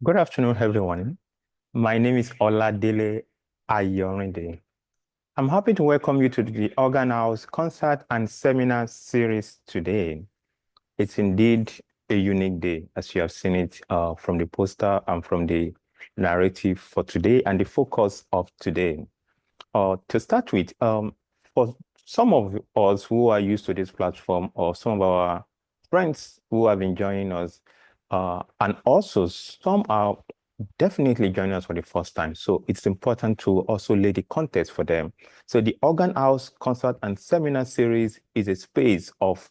Good afternoon, everyone. My name is Oladele Ayorinde. I'm happy to welcome you to the Organ House Concert and Seminar Series today. It's indeed a unique day, as you have seen it from the poster and from the narrative for today and the focus of today. To start with, for some of us who are used to this platform or some of our friends who have been joining us, and also some are definitely joining us for the first time. So it's important to also lay the context for them. So the Organ House Concert and Seminar Series is a space of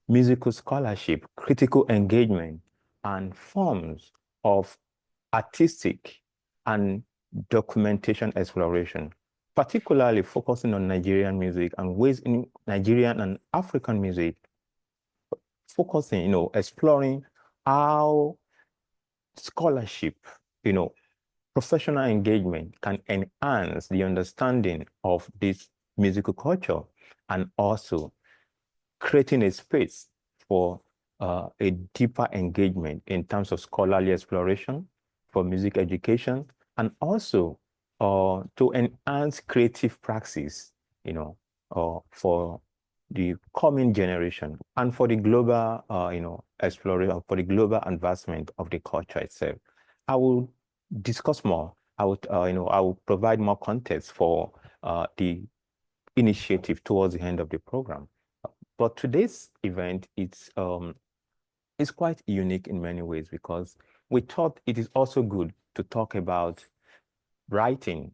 musical scholarship, critical engagement, and forms of artistic and documentation exploration, particularly focusing on Nigerian music and ways in Nigerian and African music, focusing, exploring how scholarship, professional engagement can enhance the understanding of this musical culture and also creating a space for a deeper engagement in terms of scholarly exploration, for music education, and also to enhance creative praxis, for the coming generation and for the global, exploration, for the global advancement of the culture itself. I will discuss more. I will provide more context for the initiative towards the end of the program. But today's event, it's quite unique in many ways because we thought it is also good to talk about writing,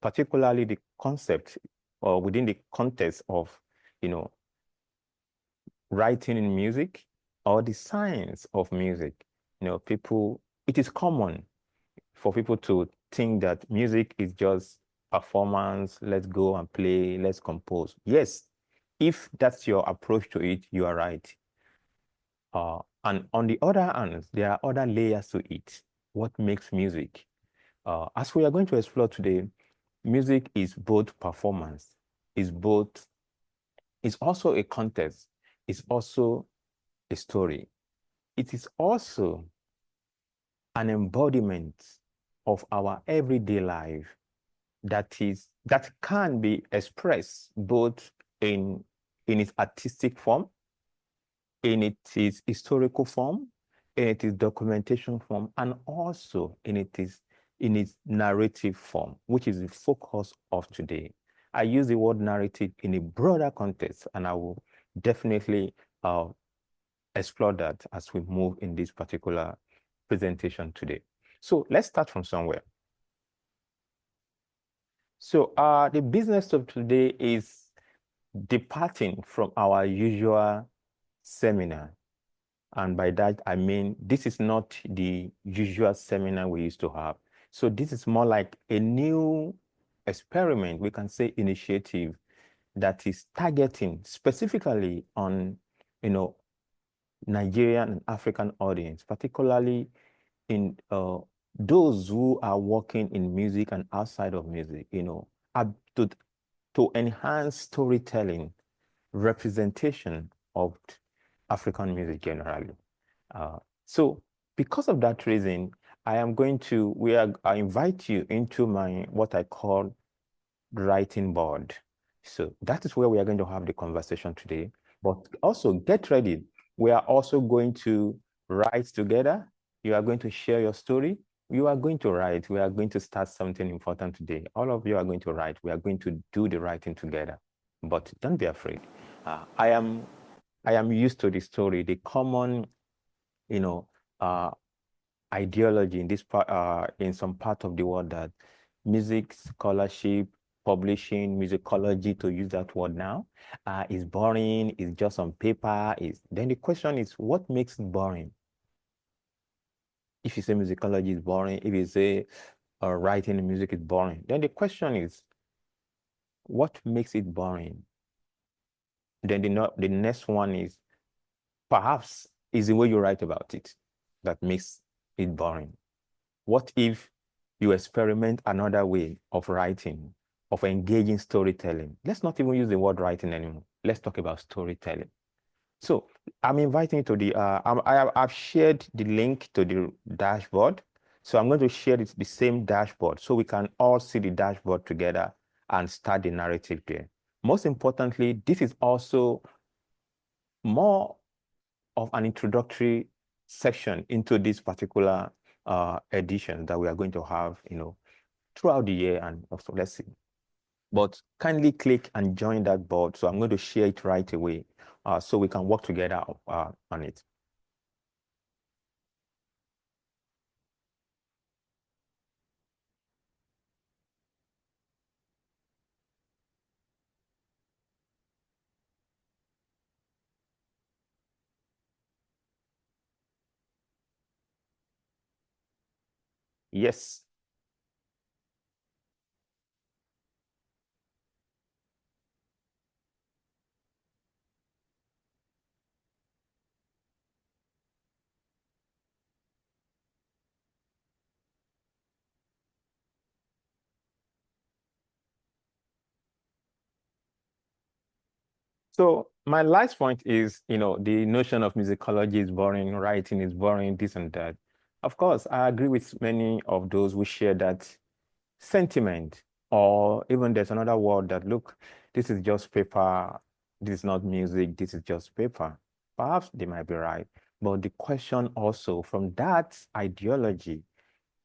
particularly the concept or within the context of, you know, writing in music or the science of music. It is common for people to think that music is just performance, let's go and play, let's compose. Yes, if that's your approach to it, you are right. And on the other hand, there are other layers to it. What makes music? As we are going to explore today, music is both performance, it's also a context, it's also a story. It is also an embodiment of our everyday life that can be expressed both in its artistic form, in its historical form, in its documentation form, and also in its narrative form, which is the focus of today. I use the word narrative in a broader context, and I will definitely explore that as we move in this particular presentation today. So let's start from somewhere. So the business of today is departing from our usual seminar. And by that, I mean, this is not the usual seminar we used to have. So this is more like a new experiment, we can say initiative, that is targeting specifically on, Nigerian and African audience, particularly in those who are working in music and outside of music, to, to enhance storytelling, representation of African music generally. So because of that reason, I invite you into what I call writing board. So that is where we are going to have the conversation today. But also get ready. We are also going to write together. You are going to share your story. You are going to write. We are going to start something important today. All of you are going to write. We are going to do the writing together. But don't be afraid. I am used to the story, the common, you know, uh, ideology in this part, in some part of the world that music scholarship, publishing, musicology, to use that word now, is boring, is just on paper. Then the question is, what makes it boring? If you say musicology is boring, if you say writing music is boring, then the question is, what makes it boring? Then the next one is, perhaps is the way you write about it that makes it boring. What if you experiment another way of writing, of engaging storytelling? Let's not even use the word writing anymore. Let's talk about storytelling. So I'm inviting you to I've shared the link to the dashboard. So I'm going to share the same dashboard so we can all see the dashboard together and start the narrative there. Most importantly, this is also more of an introductory section into this particular edition that we are going to have, throughout the year. And also, let's see. But kindly click and join that board. So I'm going to share it right away so we can work together on it. Yes. So my last point is, the notion of musicology is boring, writing is boring, this and that. Of course, I agree with many of those who share that sentiment, or even there's another word that, look, this is just paper, this is not music, this is just paper. Perhaps they might be right. But the question also from that ideology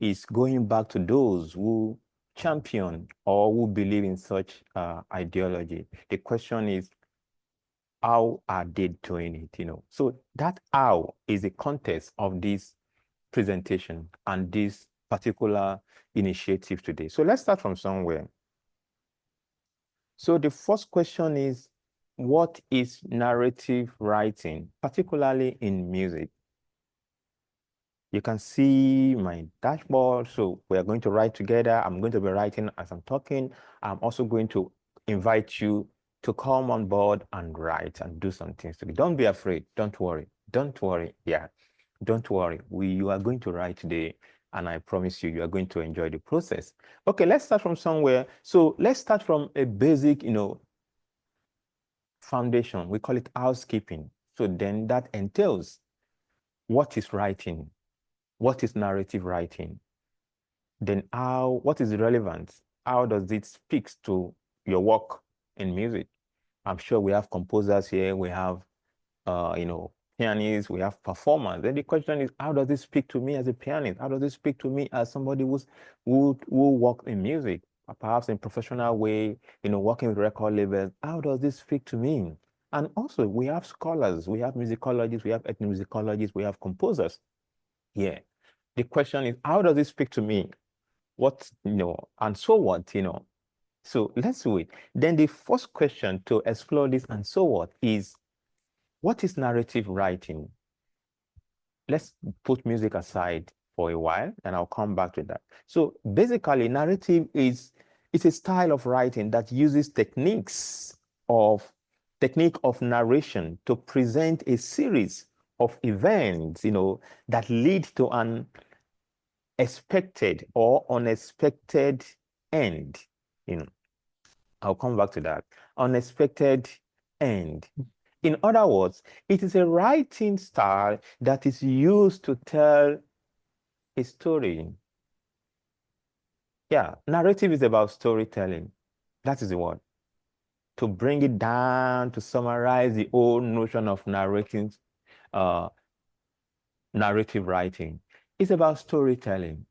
is going back to those who champion or who believe in such ideology. The question is, how are they doing it? So that how is the context of this presentation and this particular initiative today. So let's start from somewhere. So the first question is, what is narrative writing, particularly in music? You can see my dashboard. So we are going to write together. I'm going to be writing as I'm talking. I'm also going to invite you to come on board and write and do some things together. Don't be afraid. Don't worry. Don't worry. Yeah. Don't worry. You are going to write today, and I promise you, you are going to enjoy the process. Okay, let's start from somewhere. So let's start from a basic, foundation. We call it housekeeping. So then that entails what is writing? What is narrative writing? Then what is the relevance? How does it speak to your work in music? I'm sure we have composers here, we have, pianists, we have performers. Then the question is, how does it speak to me as a pianist? How does it speak to me as somebody who works in music, perhaps in professional way, working with record labels? How does this speak to me? And also, we have scholars, we have musicologists, we have ethnomusicologists, we have composers. Yeah. The question is, how does it speak to me? What, and so what? So let's do it. Then the first question to explore this and so what is narrative writing? Let's put music aside for a while, and I'll come back to that. So basically, narrative is a style of writing that uses technique of narration to present a series of events, that lead to an expected or unexpected end. I'll come back to that. Unexpected end. In other words, it is a writing style that is used to tell a story. Yeah, narrative is about storytelling. That is the word. To bring it down, to summarize the whole notion of uh, narrative writing. It's about storytelling.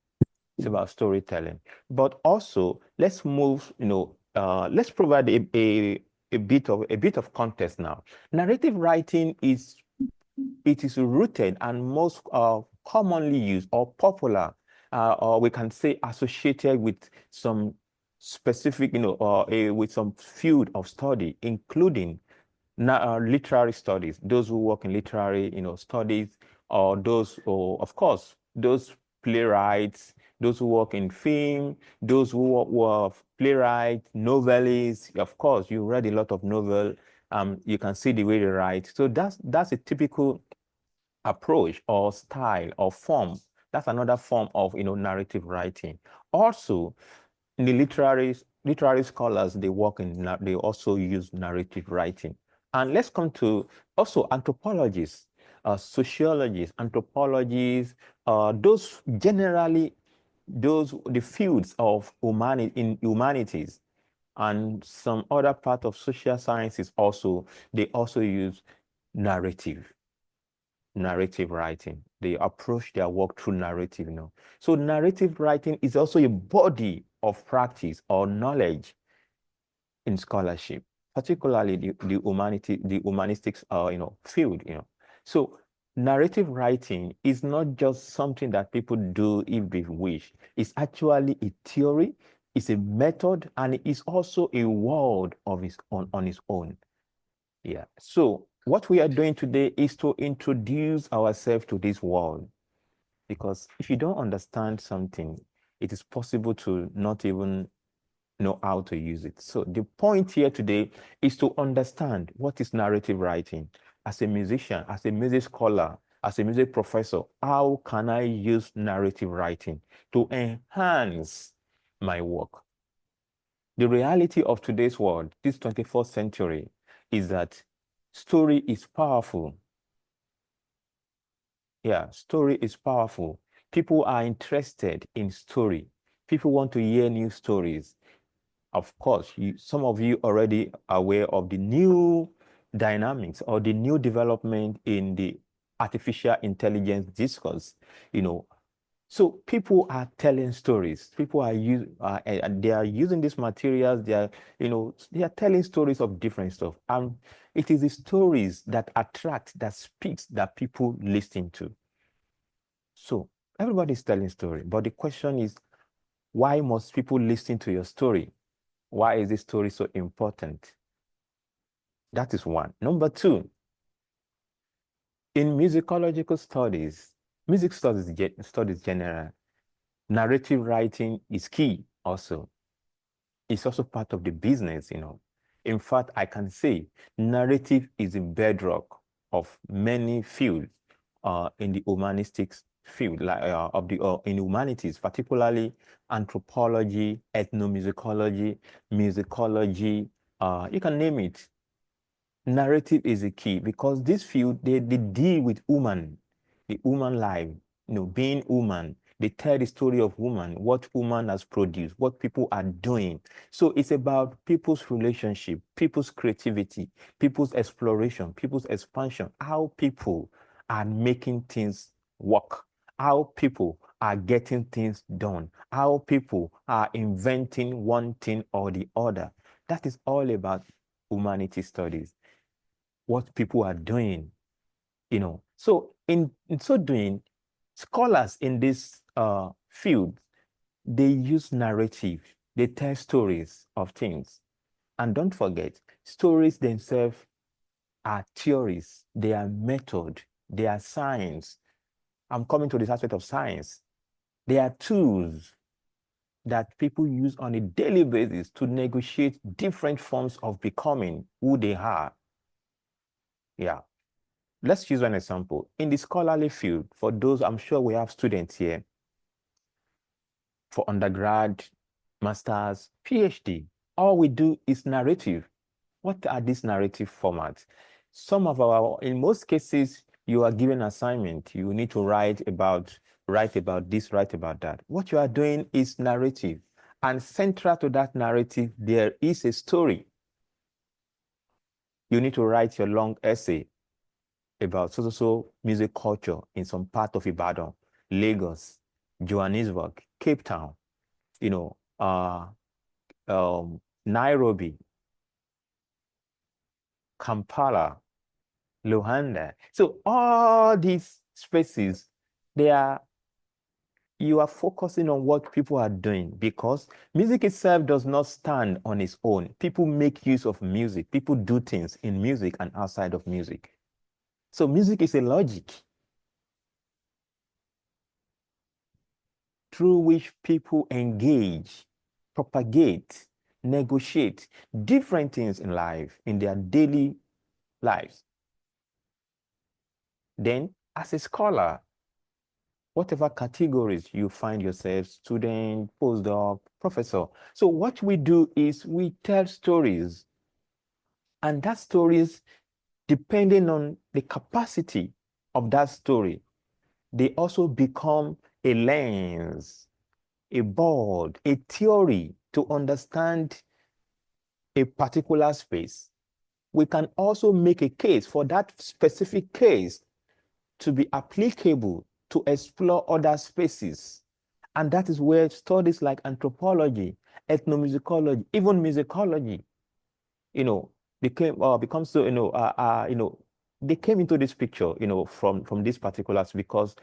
It's about storytelling. But also, let's move, let's provide a bit of context now. Narrative writing is rooted and most commonly used or popular, or we can say associated with some specific, with some field of study, including literary studies, those who work in literary, studies, or those, or of course, those playwrights, those who work in film, those who are playwrights, novelists. Of course, you read a lot of novel. You can see the way they write. So that's a typical approach or style or form. That's another form of, narrative writing. Also, in the literary scholars, they also use narrative writing. And let's come to also anthropologists. sociologists, anthropologists, those generally, the fields of humanities and some other part of social sciences also, they also use narrative writing. They approach their work through narrative, So narrative writing is also a body of practice or knowledge in scholarship, particularly the humanistics, field, So narrative writing is not just something that people do if they wish. It's actually a theory, it's a method, and it's also a world of its own on its own. Yeah. So what we are doing today is to introduce ourselves to this world. Because if you don't understand something, it is possible to not even know how to use it. So the point here today is to understand what is narrative writing. As a musician, as a music scholar, as a music professor, how can I use narrative writing to enhance my work? The reality of today's world, this 21st century, is that story is powerful. Yeah, story is powerful. People are interested in story. People want to hear new stories. Of course, some of you already aware of the new dynamics or the new development in the artificial intelligence discourse, So people are telling stories. People are they are using these materials. They are telling stories of different stuff. And it is the stories that attract, that speaks, that people listen to. So everybody's telling story, but the question is, why must people listen to your story? Why is this story so important? That is one. Number two, in musicological studies, music studies general, narrative writing is key also. It's also part of the business, In fact, I can say narrative is a bedrock of many fields in the humanistics field, like in humanities, particularly anthropology, ethnomusicology, musicology, you can name it. Narrative is a key because this field, they deal with the human life, being human. They tell the story of woman, what woman has produced, what people are doing. So it's about people's relationship, people's creativity, people's exploration, people's expansion, how people are making things work, how people are getting things done, how people are inventing one thing or the other. That is all about humanity studies, what people are doing, So in so doing, scholars in this field, they use narrative, they tell stories of things. And don't forget, stories themselves are theories, they are method, they are science. I'm coming to this aspect of science. They are tools that people use on a daily basis to negotiate different forms of becoming who they are. Yeah. Let's use an example. In the scholarly field, for those, I'm sure we have students here for undergrad, masters, PhD. All we do is narrative. What are these narrative formats? In most cases, you are given assignment. You need to write about this, write about that. What you are doing is narrative. And central to that narrative, there is a story. You need to write your long essay about so music culture in some part of Ibadan, Lagos, Johannesburg, Cape Town, Nairobi, Kampala, Luanda. So all these spaces, you are focusing on what people are doing because music itself does not stand on its own. People make use of music. People do things in music and outside of music. So music is a logic through which people engage, propagate, negotiate different things in life, in their daily lives. Then, as a scholar, whatever categories you find yourself, student, postdoc, professor. So what we do is we tell stories, and that stories, depending on the capacity of that story, they also become a lens, a board, a theory to understand a particular space. We can also make a case for that specific case to be applicable to explore other spaces. And that is where studies like anthropology, ethnomusicology, even musicology, become so, they came into this picture, from this particulars, because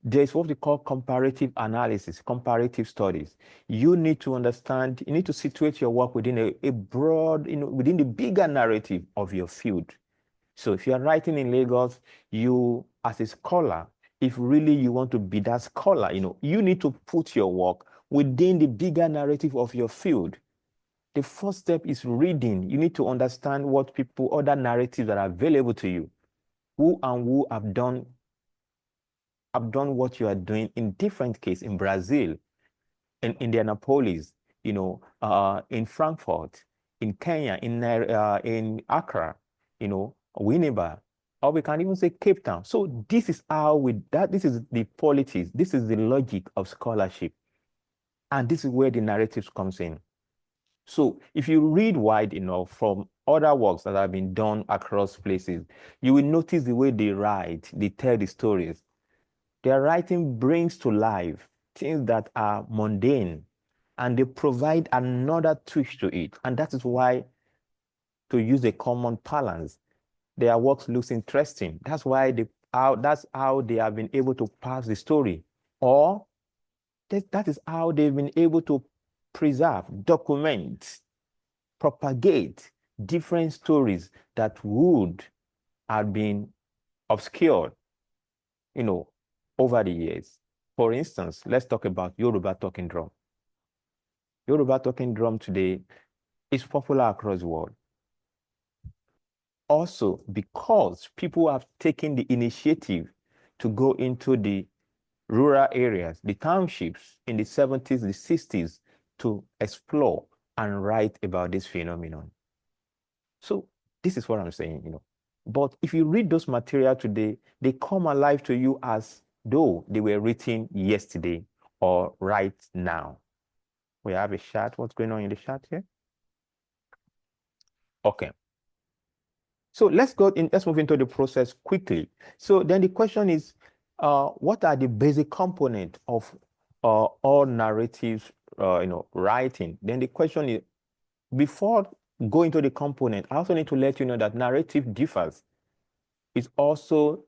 there's what we call comparative analysis, comparative studies. You need to understand, you need to situate your work within a broad, within the bigger narrative of your field. So if you are writing in Lagos, you as a scholar, if really you want to be that scholar, you need to put your work within the bigger narrative of your field. The first step is reading. You need to understand what other narratives that are available to you, who have done what you are doing in different cases in Brazil, in Indianapolis, in Frankfurt, in Kenya, in Accra, Winneba, or we can even say Cape Town. So this is this is the politics, this is the logic of scholarship. And this is where the narratives comes in. So if you read wide enough from other works that have been done across places, you will notice the way they write, they tell the stories. Their writing brings to life things that are mundane, and they provide another twist to it. And that is why, to use a common parlance, their works looks interesting. That's why that's how they have been able to pass the story. Or that is how they've been able to preserve, document, propagate different stories that would have been obscured, over the years. For instance, let's talk about Yoruba talking drum. Yoruba talking drum today is popular across the world. Also, because people have taken the initiative to go into the rural areas, the townships in the 70s, the 60s, to explore and write about this phenomenon. So this is what I'm saying, But if you read those material today, they come alive to you as though they were written yesterday or right now. We have a chat. What's going on in the chat here? Okay. So let's move into the process quickly. So then the question is, what are the basic components of all narratives, writing? Then the question is, before going to the component, I also need to let you know that narrative differs. It's also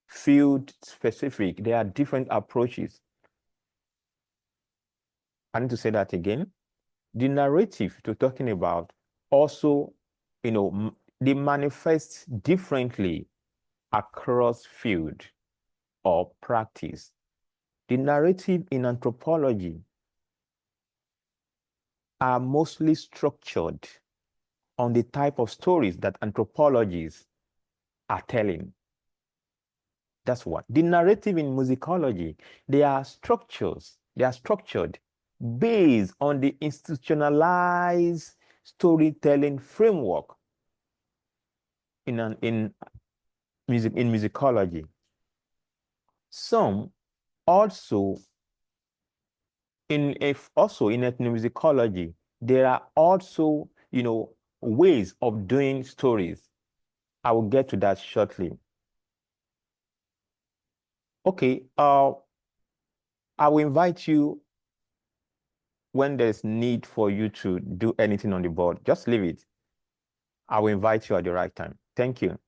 field specific. There are different approaches. I need to say that again. The narrative we're talking about also, they manifest differently across field or practice. The narrative in anthropology are mostly structured on the type of stories that anthropologists are telling. That's what. The narrative in musicology, they are structured based on the institutionalized storytelling framework in musicology. Some also in ethnomusicology, there are also, ways of doing stories. I will get to that shortly. Okay, I will invite you when there's need for you to do anything on the board. Just leave it. I will invite you at the right time. Thank you.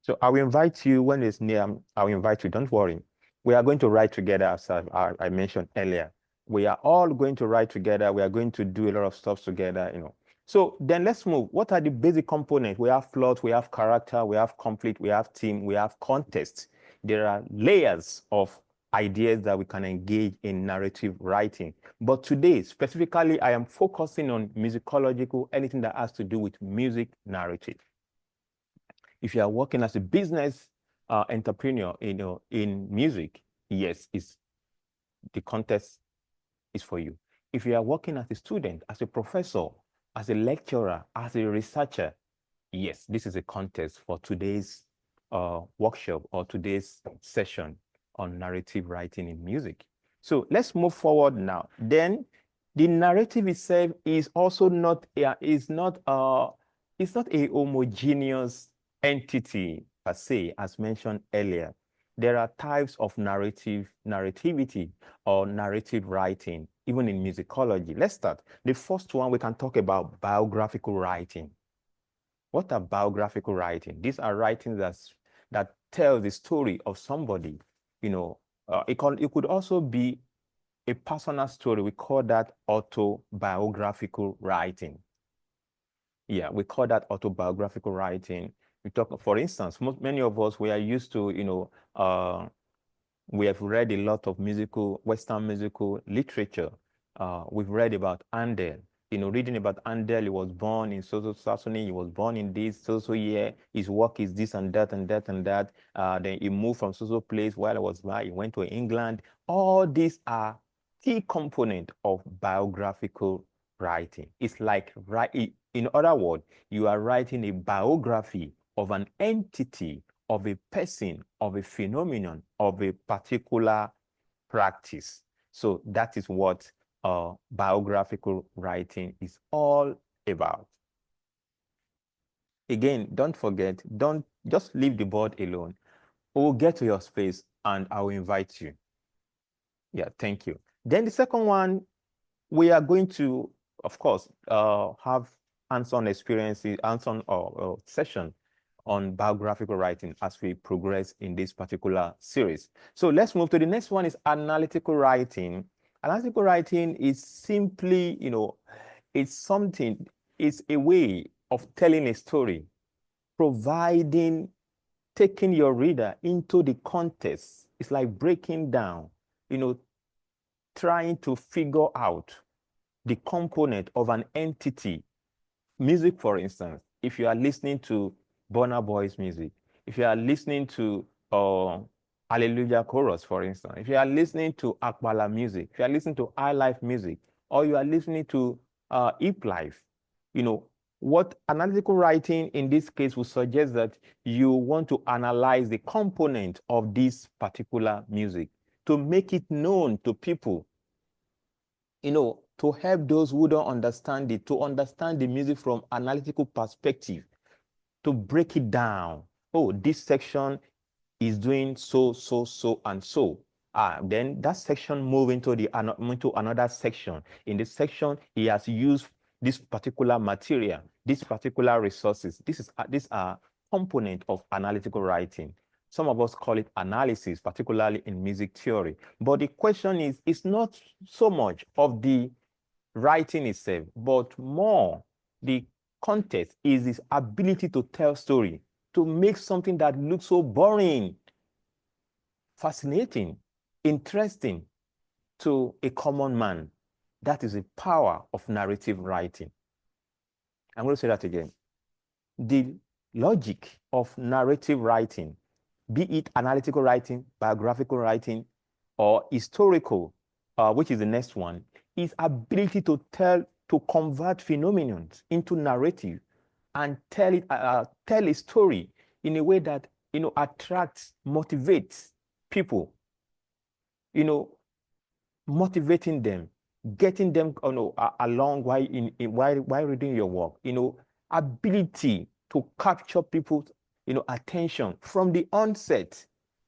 So I will invite you when it's near. I will invite you. Don't worry. We are going to write together, as I mentioned earlier. We are all going to write together. We are going to do a lot of stuff together, So then let's move. What are the basic components? We have plot, we have character, we have conflict, we have theme, we have context. There are layers of ideas that we can engage in narrative writing. But today, specifically, I am focusing on musicological, anything that has to do with music narrative. If you are working as a business entrepreneur, in music, yes, the context is for you. If you are working as a student, as a professor, as a lecturer, as a researcher, yes, this is a context for today's workshop or today's session on narrative writing in music. So let's move forward now. Then the narrative itself is also not it's not a homogeneous entity per se, as mentioned earlier. There are types of narrativity or narrative writing, even in musicology. Let's start. The first one, we can talk about biographical writing. What are biographical writing? These are writings that tell the story of somebody. It could also be a personal story. We call that autobiographical writing. Yeah, we call that autobiographical writing. We talk, for instance, many of us, we are used to, we have read a lot of Western musical literature. We've read about Handel. Reading about Handel, he was born in so Saxony, he was born in this so year, his work is this and that and that and that. Then he moved from so place while I was there, he went to England. All these are key component of biographical writing. It's like, in other words, you are writing a biography of an entity, of a person, of a phenomenon, of a particular practice. So that is what biographical writing is all about. Again, don't forget, don't just leave the board alone. We'll get to your space and I will invite you. Yeah, thank you. Then the second one, we are going to, of course, have hands-on experiences, hands-on session on biographical writing as we progress in this particular series. So let's move to the next one is analytical writing. Analytical writing is simply, it's a way of telling a story, taking your reader into the context. It's like breaking down, trying to figure out the component of an entity. Music, for instance, if you are listening to Burna Boy's music, if you are listening to Hallelujah Chorus, for instance, if you are listening to Akbala music, if you are listening to High Life music, or you are listening to Hip Life, what analytical writing in this case would suggest that you want to analyze the component of this particular music to make it known to people, to help those who don't understand it, to understand the music from analytical perspective, to break it down. Oh, this section is doing so, and so. Then that section move into another section. In this section, he has used this particular material, these particular resources. These are component of analytical writing. Some of us call it analysis, particularly in music theory. But the question is, it's not so much of the writing itself, but more the context is this ability to tell story, to make something that looks so boring, fascinating, interesting to a common man. That is the power of narrative writing. I'm going to say that again. The logic of narrative writing, be it analytical writing, biographical writing, or historical, which is the next one, is ability to convert phenomenon into narrative and tell a story in a way that attracts, motivates people, motivating them, getting them along while reading your work, ability to capture people's attention from the onset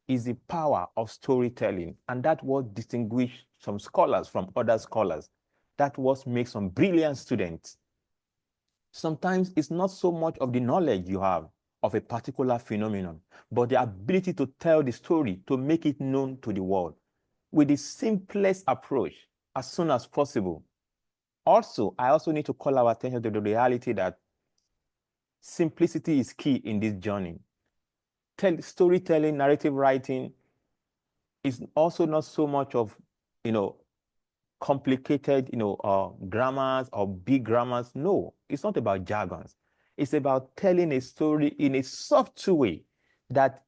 is the power of storytelling. And that what distinguishes some scholars from other scholars. That what makes some brilliant students. Sometimes it's not so much of the knowledge you have of a particular phenomenon, but the ability to tell the story, to make it known to the world with the simplest approach as soon as possible. Also, I also need to call our attention to the reality that simplicity is key in this journey. Storytelling, narrative writing is also not so much of, complicated, grammars or big grammars. No, it's not about jargons. It's about telling a story in a soft way that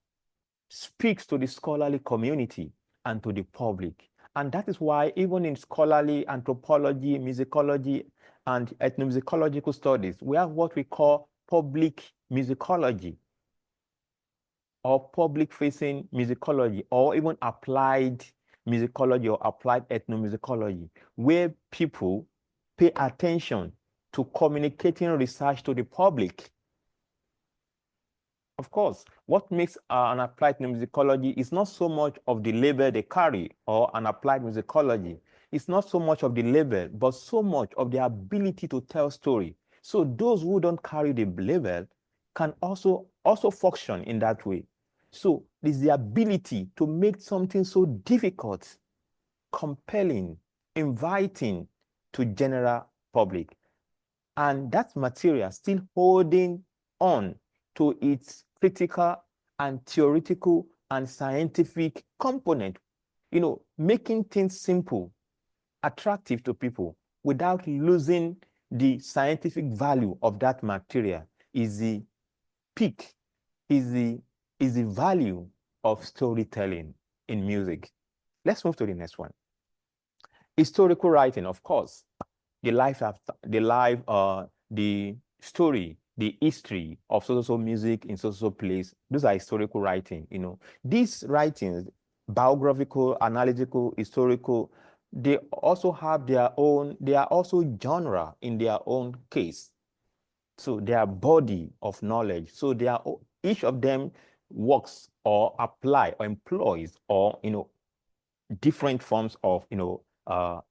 speaks to the scholarly community and to the public. And that is why even in scholarly anthropology, musicology, and ethnomusicological studies, we have what we call public musicology or public-facing musicology, or even applied musicology or applied ethnomusicology, where people pay attention to communicating research to the public. Of course, what makes an applied musicology is not so much of the label they carry, or an applied musicology. It's not so much of the label, but so much of the ability to tell story. So those who don't carry the label can also function in that way. So it's the ability to make something so difficult, compelling, inviting to general public. And that material still holding on to its critical and theoretical and scientific component, making things simple, attractive to people without losing the scientific value of that material is the peak, is the value of storytelling in music. Let's move to the next one. Historical writing, of course. The story, the history of so music in so place. Those are historical writing. These writings, biographical, analytical, historical, they also have their own. They are also genre in their own case. So they are body of knowledge. So they are each of them works or apply or employs or different forms of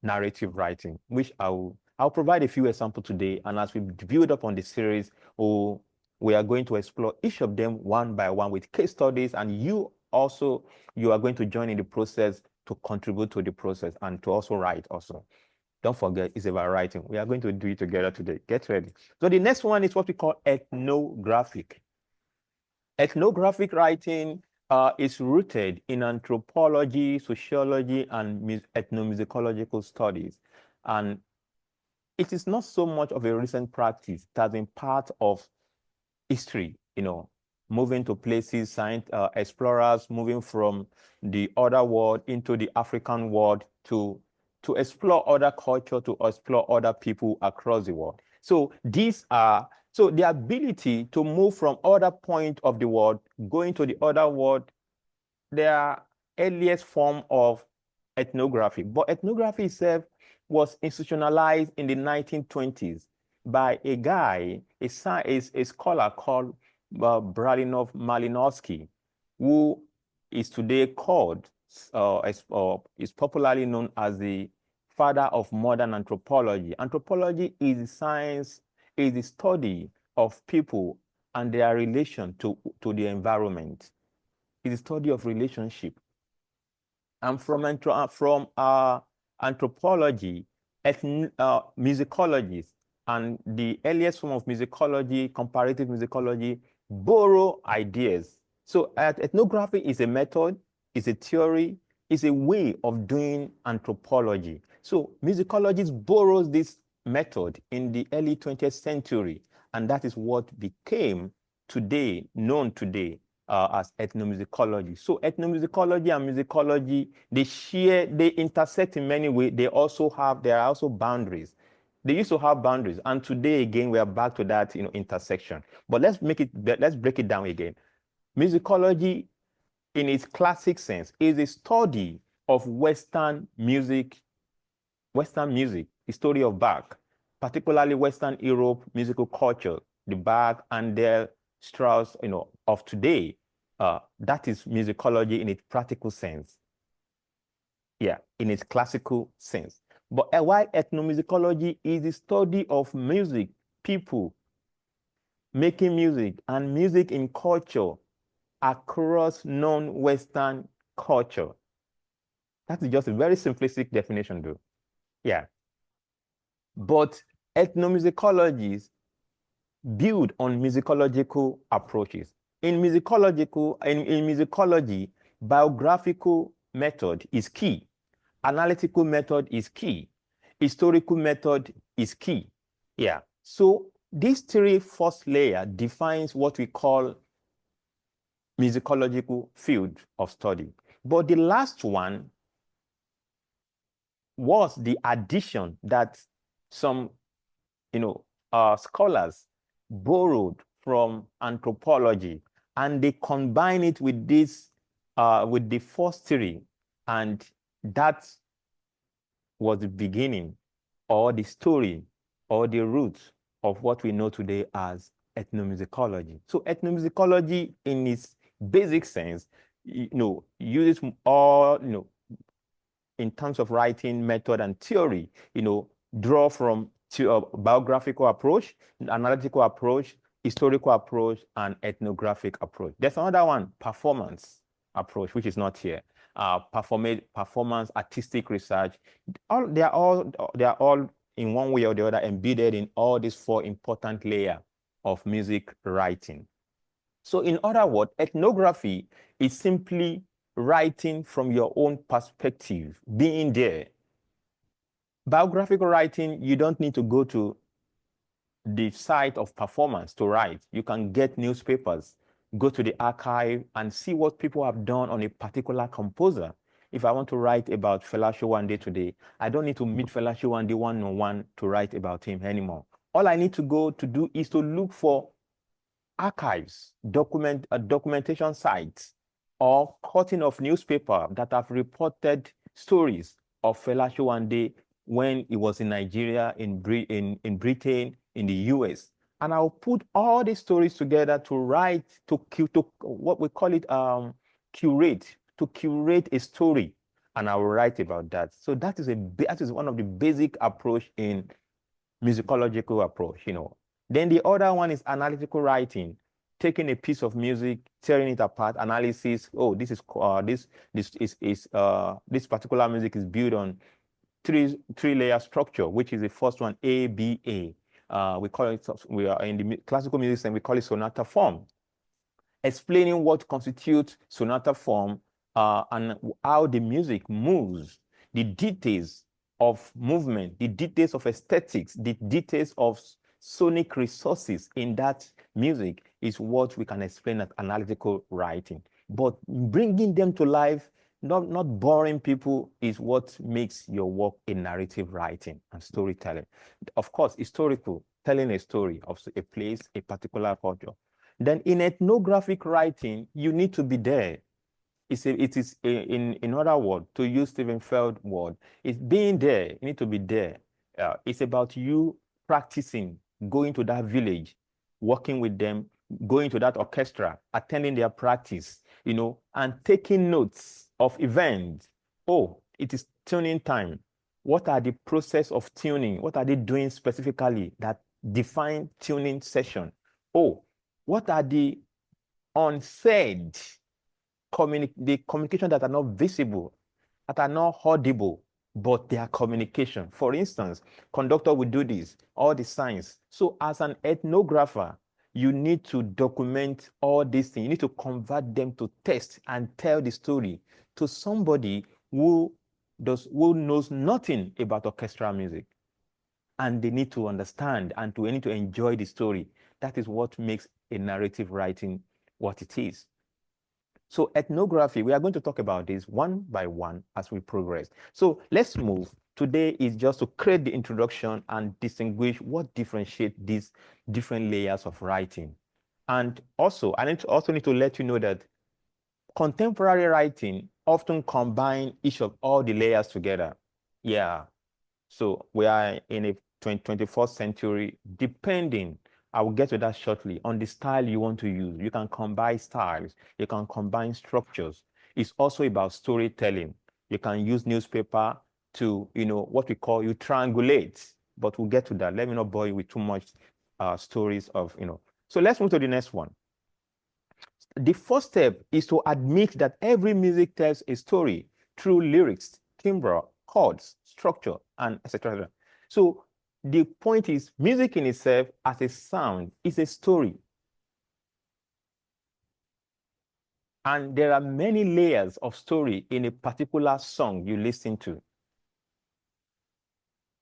narrative writing, which I'll provide a few examples today. And as we build up on the series, we are going to explore each of them one by one with case studies, and you are going to join in the process to contribute to the process and to also write also. Don't forget, it's about writing. We are going to do it together today. Get ready. So the next one is what we call ethnographic. Ethnographic writing is rooted in anthropology, sociology, and ethnomusicological studies. And it is not so much of a recent practice. It has been part of history, moving to places, explorers moving from the other world into the African world to explore other culture, to explore other people across the world. So the ability to move from other point of the world, going to the other world, their earliest form of ethnography. But ethnography itself was institutionalized in the 1920s by a guy, a scholar called Bralinov Malinowski, who is today called, is popularly known as the father of modern anthropology. Anthropology is the science, is the study of people and their relation to the environment. It's the study of relationship. And from anthropology, musicologists, and the earliest form of musicology, comparative musicology, borrow ideas. So ethnography is a method, is a theory, is a way of doing anthropology. So musicologists borrows this method in the early 20th century, and that is what became known today as ethnomusicology. So ethnomusicology and musicology, they intersect in many ways. There are also boundaries. They used to have boundaries, and today again we are back to that intersection. But let's break it down again. Musicology, in its classic sense, is a study of Western music, the story of Bach, particularly Western Europe musical culture, the Bach, Handel, Strauss, of today. That is musicology in its practical sense. Yeah, in its classical sense. But while ethnomusicology is the study of music, people making music, and music in culture across non-Western culture. That is just a very simplistic definition, though. Yeah. But ethnomusicologists build on musicological approaches. In musicology, biographical method is key. Analytical method is key. Historical method is key. Yeah. So these three first layer defines what we call musicological field of study. But the last one was the addition that some, scholars borrowed from anthropology, and they combine it with this, with the first theory, and that was the beginning, or the story, or the roots of what we know today as ethnomusicology. So ethnomusicology, in its basic sense, uses all, in terms of writing method and theory, draw from biographical approach, analytical approach, historical approach, and ethnographic approach. There's another one, performance approach, which is not here. Performance, artistic research. They are all in one way or the other embedded in all these four important layers of music writing. So in other words, ethnography is simply writing from your own perspective, being there. Biographical writing, you don't need to go to the site of performance to write. You can get newspapers, go to the archive and see what people have done on a particular composer. If I want to write about Fela Showande today, I don't need to meet Fela Showande one-on-one to write about him anymore. All I need to go to do is to look for archives, documentation sites, or cutting of newspaper that have reported stories of Fela Showande when he was in Nigeria, in Britain, in the US. And I'll put all these stories together to write, to what we call it, curate, to curate a story. And I will write about that. So that is one of the basic approach in musicological approach, Then the other one is analytical writing, taking a piece of music, tearing it apart, analysis. Oh, this particular music is built on three-layer structure, which is the first one, A, B, A. We call it, we are in the classical music and we call it sonata form. Explaining what constitutes sonata form, and how the music moves, the details of movement, the details of aesthetics, the details of sonic resources in that music is what we can explain as analytical writing. But bringing them to life, not boring people, is what makes your work a narrative writing and storytelling. Of course, historical, telling a story of a place, a particular culture. Then in ethnographic writing, you need to be there. It is in other words, to use Stephen Feld word, it's being there. You need to be there. It's about you practicing, going to that village, working with them, going to that orchestra, attending their practice, and taking notes of events. Oh, it is tuning time. What are the process of tuning? What are they doing specifically that define tuning session? Oh, what are the unsaid the communication that are not visible, that are not audible, but they are communication? For instance, conductor will do this, all the signs. So as an ethnographer, you need to document all these things. You need to convert them to text and tell the story to somebody who knows nothing about orchestral music. And they need to understand and they need to enjoy the story. That is what makes a narrative writing what it is. So ethnography, we are going to talk about this one by one as we progress. So let's move. Today is just to create the introduction and distinguish what differentiates these different layers of writing. And also, I also need to let you know that contemporary writing often combine each of all the layers together. Yeah. So we are in a 21st century, depending, I will get to that shortly, on the style you want to use. You can combine styles, you can combine structures. It's also about storytelling. You can use newspaper to, what we call, you triangulate, but we'll get to that. Let me not bore you with too much stories of, So let's move to the next one. The first step is to admit that every music tells a story through lyrics, timbre, chords, structure, and etc. So the point is, music in itself as a sound is a story. And there are many layers of story in a particular song you listen to.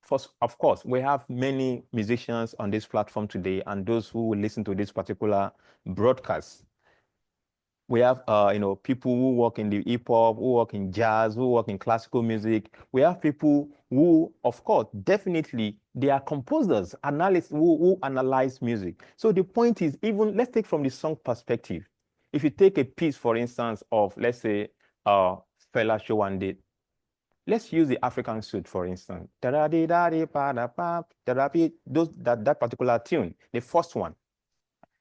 First, of course, we have many musicians on this platform today and those who will listen to this particular broadcast. We have, people who work in the hip hop, who work in jazz, who work in classical music. We have people who, of course, definitely, they are composers, analysts who analyze music. So the point is, even let's take from the song perspective. If you take a piece, for instance, of, let's say, Fela Showande, let's use the African suite, for instance. That particular tune, the first one.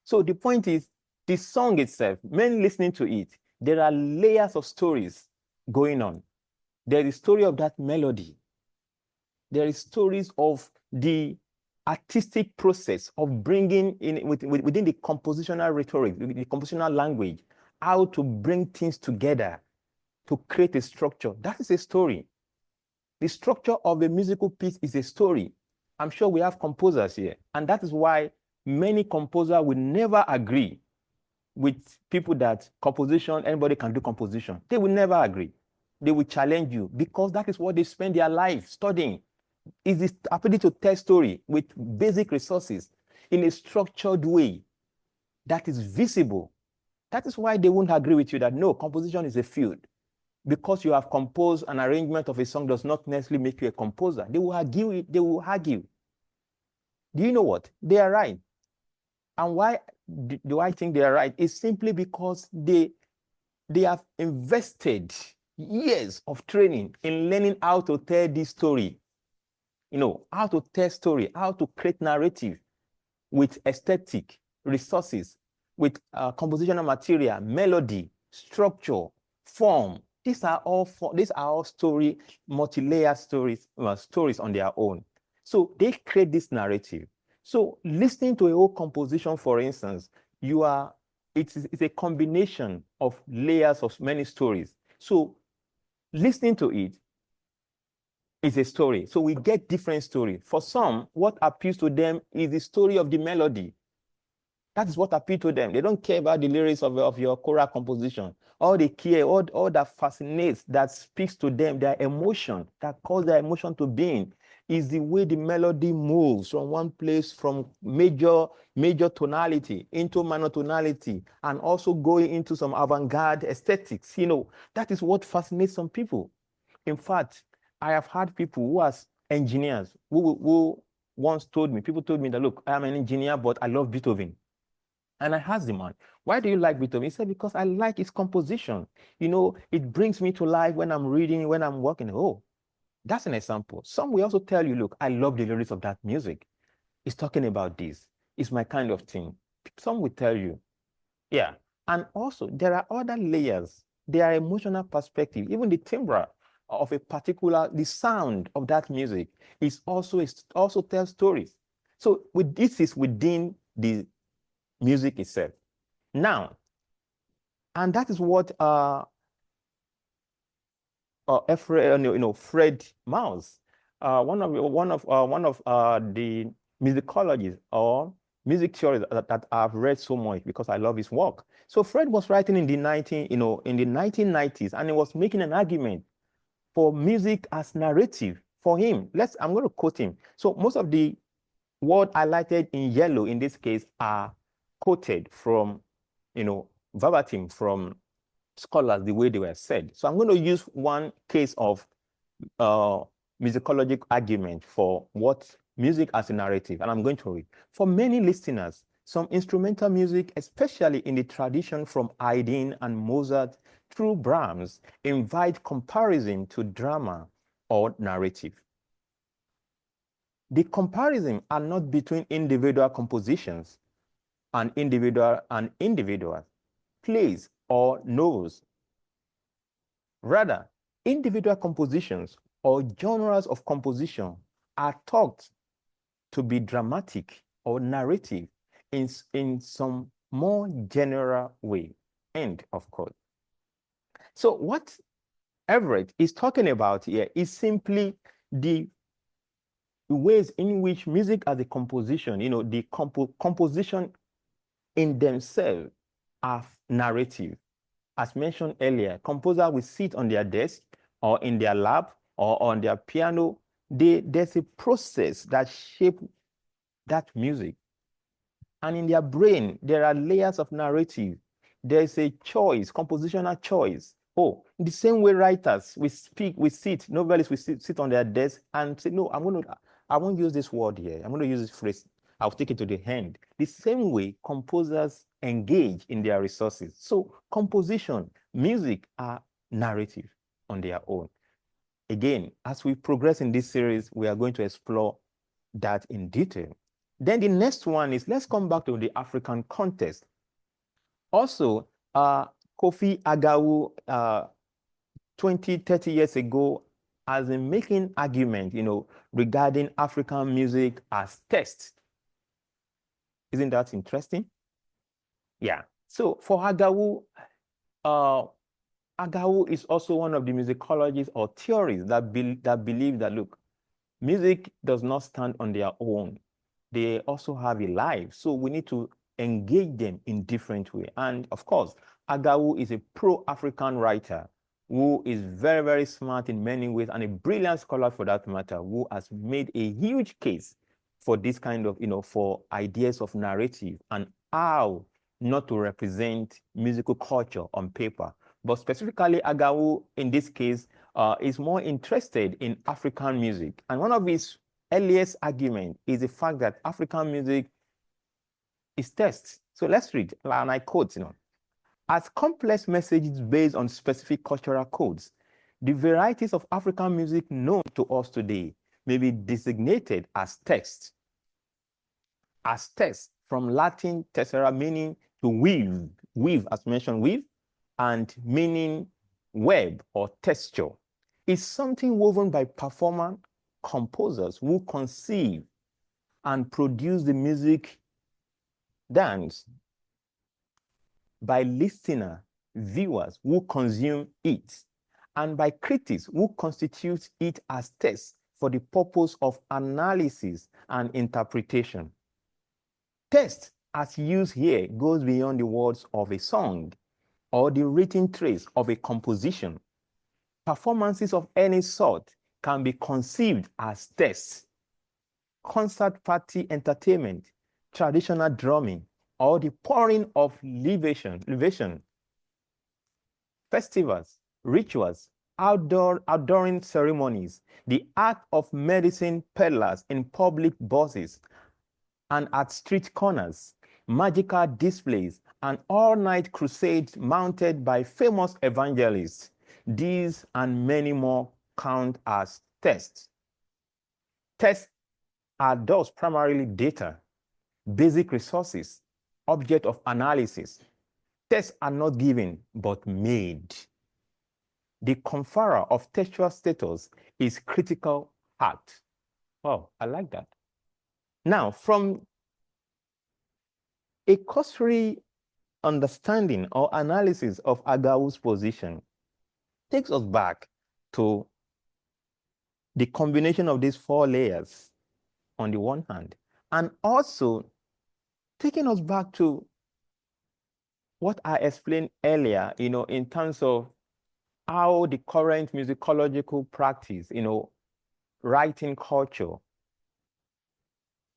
So the point is, the song itself, men listening to it, there are layers of stories going on. There is story of that melody. There is stories of the artistic process of bringing in within the compositional rhetoric, the compositional language, how to bring things together to create a structure. That is a story. The structure of a musical piece is a story. I'm sure we have composers here, and that is why many composers will never agree with people that composition, anybody can do composition. They will never agree. They will challenge you because that is what they spend their life studying. Is this ability to tell story with basic resources in a structured way that is visible. That is why they won't agree with you that no, composition is a field. Because you have composed an arrangement of a song does not necessarily make you a composer. They will argue. They will argue. Do you know what? They are right. And why do I think they are right? It's simply because they have invested years of training in learning how to tell this story. How to tell story, how to create narrative with aesthetic resources, with compositional material, melody, structure, form. These are all story, multi-layered stories on their own. So they create this narrative. So listening to a whole composition, for instance, it's a combination of layers of many stories. So listening to it is a story. So we get different stories. For some, what appeals to them is the story of the melody. That is what appeals to them. They don't care about the lyrics of your choral composition. All they care, all that fascinates, that speaks to them, their emotion, that causes their emotion to being, is the way the melody moves from one place, from major tonality into minor tonality, and also going into some avant-garde aesthetics. That is what fascinates some people. In fact, I have had people who are engineers who once told me that, look, I am an engineer, but I love Beethoven. And I asked the man, why do you like Beethoven? He said, because I like his composition. It brings me to life when I'm reading, when I'm working. Oh, that's an example. Some will also tell you, look, I love the lyrics of that music. It's talking about this. It's my kind of thing. Some will tell you, yeah. And also, there are other layers. There are emotional perspective. Even the timbre of the sound of that music also tells stories. So this is within the music itself. Now, and that is what Fred Mouse, one of the musicologists or music theorists that I've read so much because I love his work. So Fred was writing in the 1990s, and he was making an argument for music as narrative. For him, I'm going to quote him. So most of the words highlighted in yellow in this case are quoted from, verbatim from scholars the way they were said. So I'm going to use one case of musicological argument for what music as a narrative, and I'm going to read. For many listeners, some instrumental music, especially in the tradition from Haydn and Mozart through Brahms, invite comparison to drama or narrative. The comparison are not between individual compositions and individual plays or novels. Rather, individual compositions or genres of composition are thought to be dramatic or narrative in some more general way. End of quote. So what Everett is talking about here is simply the ways in which music as a composition, the composition in themselves are narrative. As mentioned earlier, composers will sit on their desk or in their lab or on their piano. There's a process that shapes that music. And in their brain, there are layers of narrative There's a choice, compositional choice. Oh, the same way writers, we speak, we sit, novelists, we sit on their desk and say, no, I won't use this word here. I'm going to use this phrase. I'll take it to the end. The same way composers engage in their resources. So composition, music are narrative on their own. Again, as we progress in this series, we are going to explore that in detail. Then the next one is, let's come back to the African context. Also, Kofi Agawu, 20, 30 years ago, has been making argument, regarding African music as text. Isn't that interesting? Yeah. So for Agawu, Agawu is also one of the musicologists or theorists that believe that, look, music does not stand on their own. They also have a life. So we need to engage them in different ways. And of course, Agawu is a pro-African writer who is very, very smart in many ways and a brilliant scholar for that matter, who has made a huge case for this kind of, for ideas of narrative and how not to represent musical culture on paper. But specifically, Agawu, in this case, is more interested in African music. And one of his earliest arguments is the fact that African music is text. So let's read, and I quote, as complex messages based on specific cultural codes, the varieties of African music known to us today may be designated as text. As text, from Latin tessera, meaning to weave as mentioned, weave, and meaning web or texture, is something woven by performer composers who conceive and produce the music dance, by listener, viewers who consume it, and by critics who constitute it as text for the purpose of analysis and interpretation. Text, as used here, goes beyond the words of a song or the written trace of a composition. Performances of any sort can be conceived as text. Concert party entertainment, traditional drumming, or the pouring of libation, festivals, rituals, outdooring ceremonies, the act of medicine peddlers in public buses and at street corners, magical displays, and all-night crusades mounted by famous evangelists. These and many more count as texts. Texts are thus primarily data, basic resources, object of analysis. Texts are not given, but made. The conferrer of textual status is critical act. Wow, I like that. Now, from a cursory understanding or analysis of Agawu's position takes us back to the combination of these four layers on the one hand, and also taking us back to what I explained earlier, in terms of how the current musicological practice, writing culture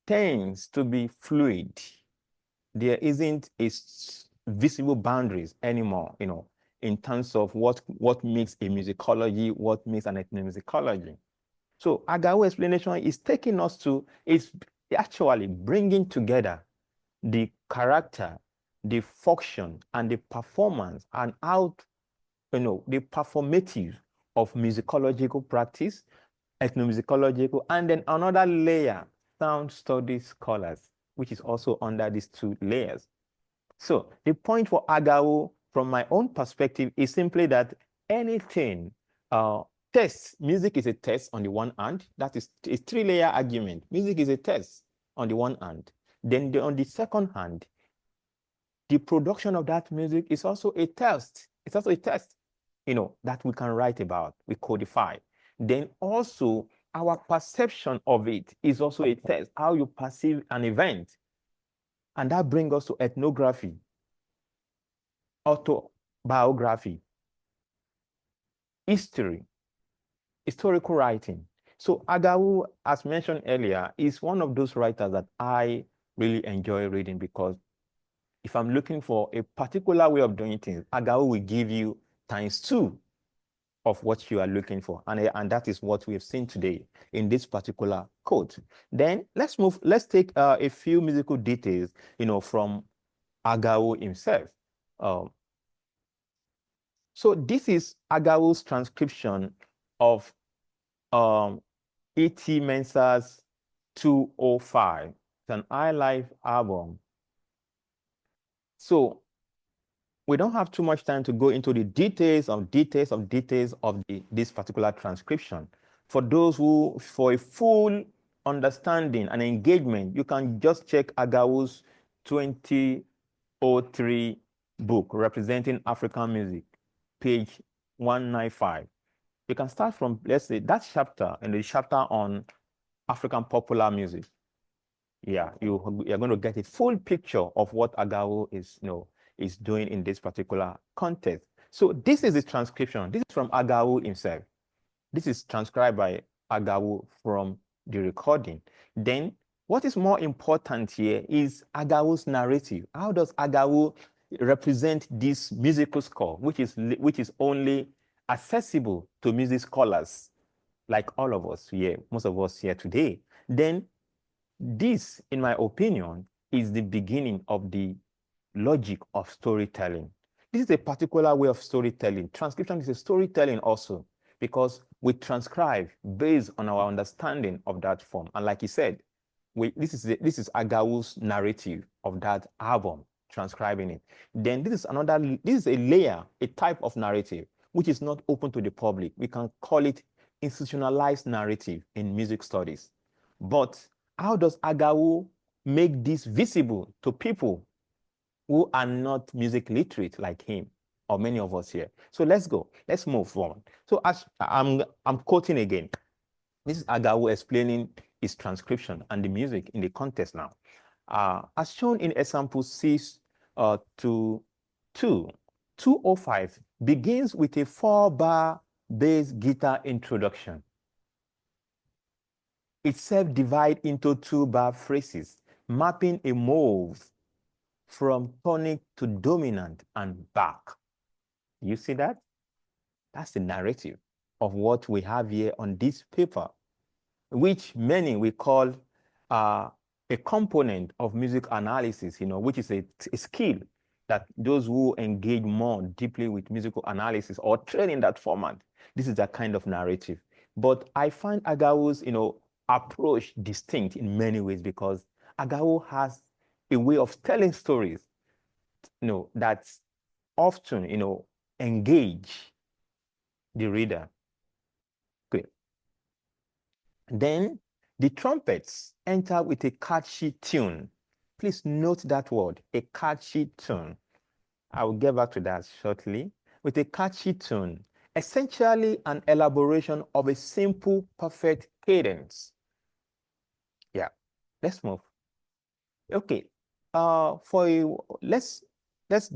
tends to be fluid. There isn't a visible boundaries anymore, in terms of what makes a musicology, what makes an ethnomusicology. So Agawu explanation is taking us to, is actually bringing together the character, the function, and the performance, and how, the performative of musicological practice, ethnomusicological, and then another layer, sound studies scholars, which is also under these two layers. So the point for Agawu, from my own perspective, is simply that anything, text, music is a text on the one hand. That is a three-layer argument. Music is a text on the one hand. Then on the second hand, the production of that music is also a text. It's also a text, that we can write about, we codify. Then also our perception of it is also a text, how you perceive an event. And that brings us to ethnography, autobiography, history, historical writing. So Agawu, as mentioned earlier, is one of those writers that I really enjoy reading because If I'm looking for a particular way of doing things, Agawo will give you ×2 of what you are looking for. And that is what we've seen today in this particular quote. Then let's take a few musical details, from Agawo himself. So this is Agawo's transcription of E.T. Mensah's 205. It's an iLife album. So we don't have too much time to go into the details of this particular transcription. For those who, for a full understanding and engagement, you can just check Agawo's 2003 book, Representing African Music, page 195. You can start from, let's say, that chapter and the chapter on African popular music. Yeah, you're going to get a full picture of what Agawo is doing in this particular context. So this is the transcription. This is from Agawo himself. This is transcribed by Agawo from the recording. Then what is more important here is Agawo's narrative. How does Agawo represent this musical score, which is only accessible to music scholars like all of us here, most of us here today? Then this, in my opinion, is the beginning of the logic of storytelling. This is a particular way of storytelling. Transcription is a storytelling also, because we transcribe based on our understanding of that form. And like he said, this is Agawo's narrative of that album, transcribing it. Then this is a layer, a type of narrative, which is not open to the public. We can call it institutionalized narrative in music studies. But how does Agawo make this visible to people who are not music literate like him or many of us here? So let's move on. So as I'm quoting again, this is Agawo explaining his transcription and the music in the context now. As shown in example 6 to 205 begins with a 4-bar bass guitar introduction. Itself divides into 2-bar phrases, mapping a move from tonic to dominant and back. You see that? That's the narrative of what we have here on this paper, which many we call a component of music analysis, which is a skill that those who engage more deeply with musical analysis or train in that format, this is that kind of narrative. But I find Agawo's, approach distinct in many ways, because Agawo has a way of telling stories, that often, engage the reader. Good. Then the trumpets enter with a catchy tune. Please note that word, a catchy tune. I will get back to that shortly. With a catchy tune, essentially an elaboration of a simple, perfect cadence. Yeah, let's move. Okay, let's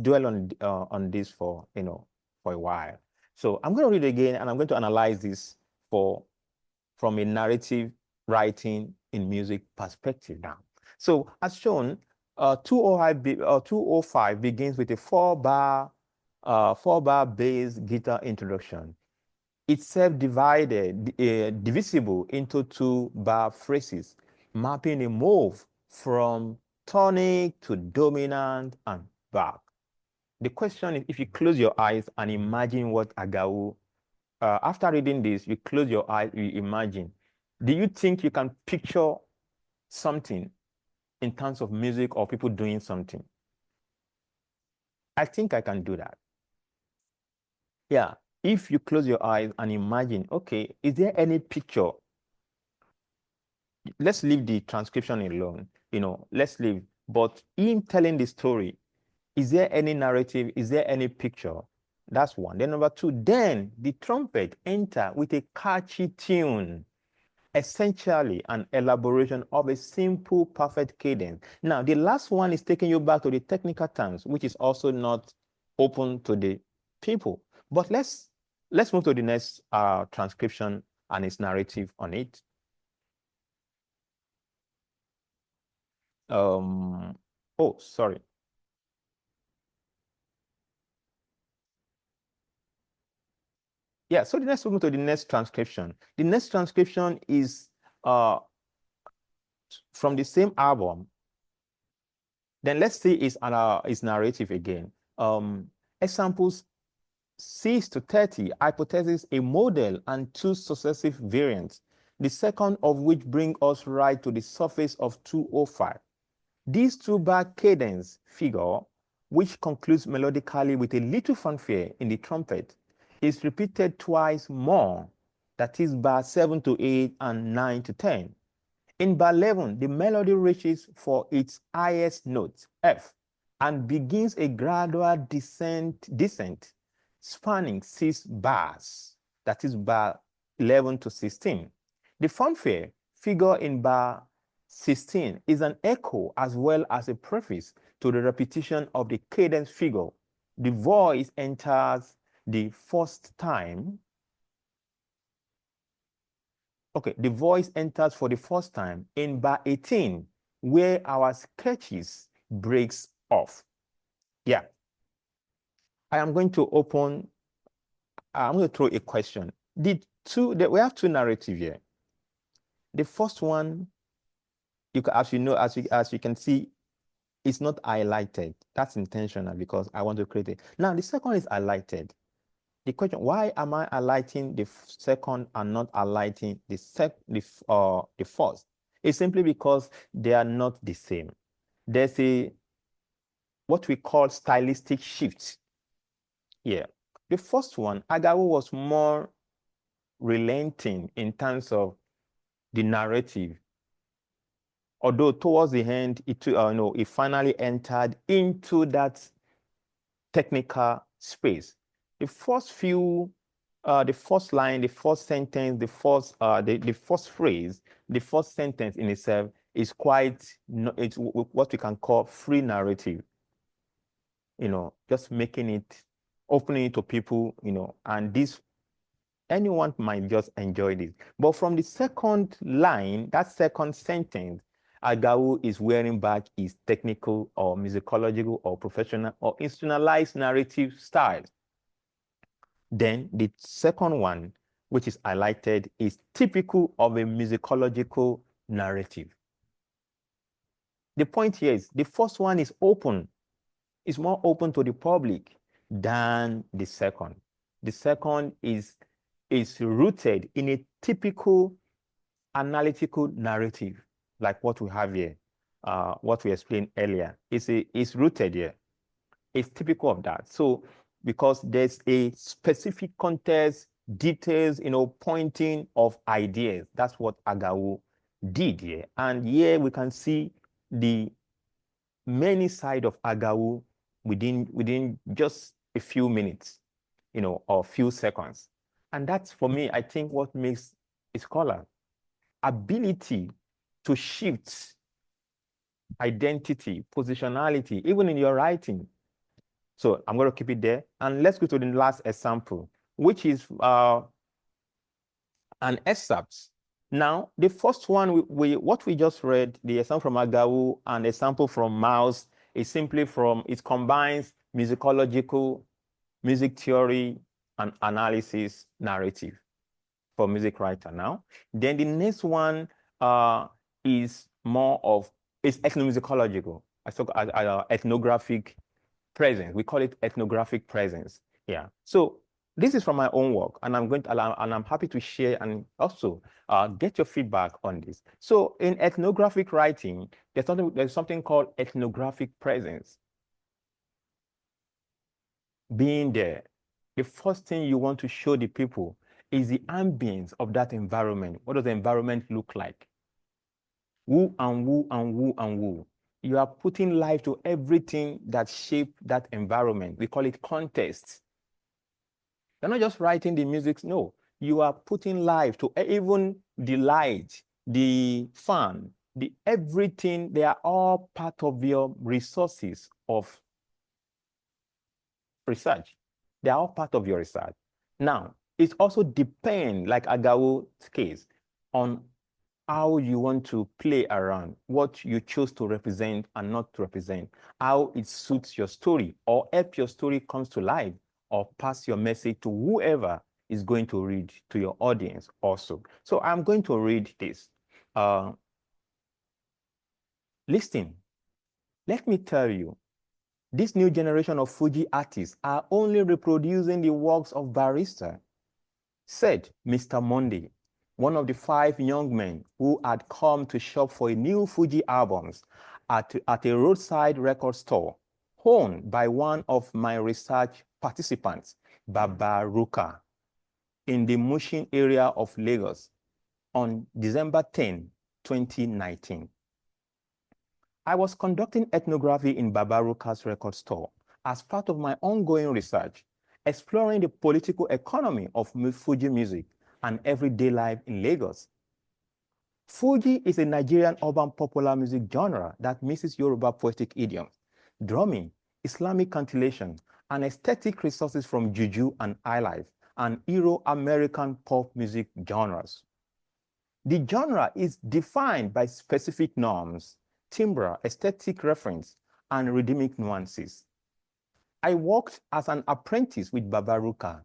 dwell on this for a while. So I'm going to read again, and I'm going to analyze this from a narrative writing in music perspective now. So as shown, 205 begins with a 4-bar bass guitar introduction. Itself divisible into 2-bar phrases, mapping a move from tonic to dominant and back. The question is, if you close your eyes and imagine what Agawo, after reading this, you close your eyes, you imagine, do you think you can picture something in terms of music or people doing something? I think I can do that. Yeah, if you close your eyes and imagine, okay, is there any picture? Let's leave the transcription alone, let's leave. But in telling the story, is there any narrative? Is there any picture? That's one. Then number 2, then the trumpet enter with a catchy tune, essentially an elaboration of a simple, perfect cadence. Now, the last one is taking you back to the technical terms, which is also not open to the people. But let's move to the next transcription and its narrative on it. Oh, sorry. Yeah, so the next, we move to the next transcription. The next transcription is from the same album. Then let's see is narrative again. Examples 6 to 30 hypothesis a model and 2 successive variants, the second of which bring us right to the surface of 205. This 2-bar cadence figure, which concludes melodically with a little fanfare in the trumpet, is repeated twice more, that is bar 7 to 8 and 9 to 10. In bar 11, the melody reaches for its highest note, F, and begins a gradual descent spanning 6 bars, that is bar 11 to 16. The fanfare figure in bar 16 is an echo as well as a preface to the repetition of the cadence figure. The voice enters the first time. Okay, the voice enters for the first time in bar 18, where our sketches breaks off. Yeah. I'm going to throw a question. We have 2 narratives here. The first one, as you can see, it's not highlighted. That's intentional because I want to create it. Now, the second is highlighted. The question, why am I highlighting the second and not highlighting the first? It's simply because they are not the same. There's what we call stylistic shift. Yeah. The first one, Agawu was more relenting in terms of the narrative. Although towards the end, it finally entered into that technical space. The first few, the first line, the first sentence, the first phrase, the first sentence in itself is it's what we can call free narrative. Just opening it to people, and anyone might just enjoy this. But from the second line, that second sentence, Agawu is wearing back his technical or musicological or professional or institutionalized narrative style. Then the second one, which is highlighted, is typical of a musicological narrative. The point here is the first one is open. It's more open to the public than the second. The second is rooted in a typical analytical narrative, like what we have here, what we explained earlier. It's rooted here. It's typical of that. So because there's a specific context, details, pointing of ideas. That's what Agawu did here. And here we can see the many sides of Agawu within just a few minutes, or a few seconds. And that's, for me, I think what makes a scholar. Ability to shift identity, positionality, even in your writing. So I'm going to keep it there. And let's go to the last example, which is an excerpt. Now, the first one, what we just read, the example from Agawu and the example from Mouse, is simply it combines musicological, music theory, and analysis narrative for music writer now. Then the next one is ethnomusicological. I talk ethnographic presence. We call it ethnographic presence. Yeah. So this is from my own work, and I'm happy to share and also get your feedback on this. So in ethnographic writing, there's something called ethnographic presence. Being there, the first thing you want to show the people is the ambience of that environment. What does the environment look like? Who and who and who and who. You are putting life to everything that shaped that environment. We call it context. You're not just writing the music, no. You are putting life to even the light, the fun, the everything. They are all part of your resources of research. They are all part of your research. Now, it also depends, like Agawu's case, on how you want to play around, what you choose to represent and not to represent, how it suits your story or help your story comes to life or pass your message to whoever is going to read to your audience also. So I'm going to read this. Listen, let me tell you, this new generation of Fuji artists are only reproducing the works of Barrister, said Mr. Monday, one of the 5 young men who had come to shop for a new Fuji albums at a roadside record store owned by one of my research participants, Baba Ruka, in the Mushin area of Lagos on December 10, 2019. I was conducting ethnography in Baba Ruka's record store as part of my ongoing research, exploring the political economy of Fuji music and everyday life in Lagos. Fuji is a Nigerian urban popular music genre that mixes Yoruba poetic idioms, drumming, Islamic cantillation, and aesthetic resources from Juju and highlife and Euro-American pop music genres. The genre is defined by specific norms, timbre, aesthetic reference, and rhythmic nuances. I worked as an apprentice with Baba Ruka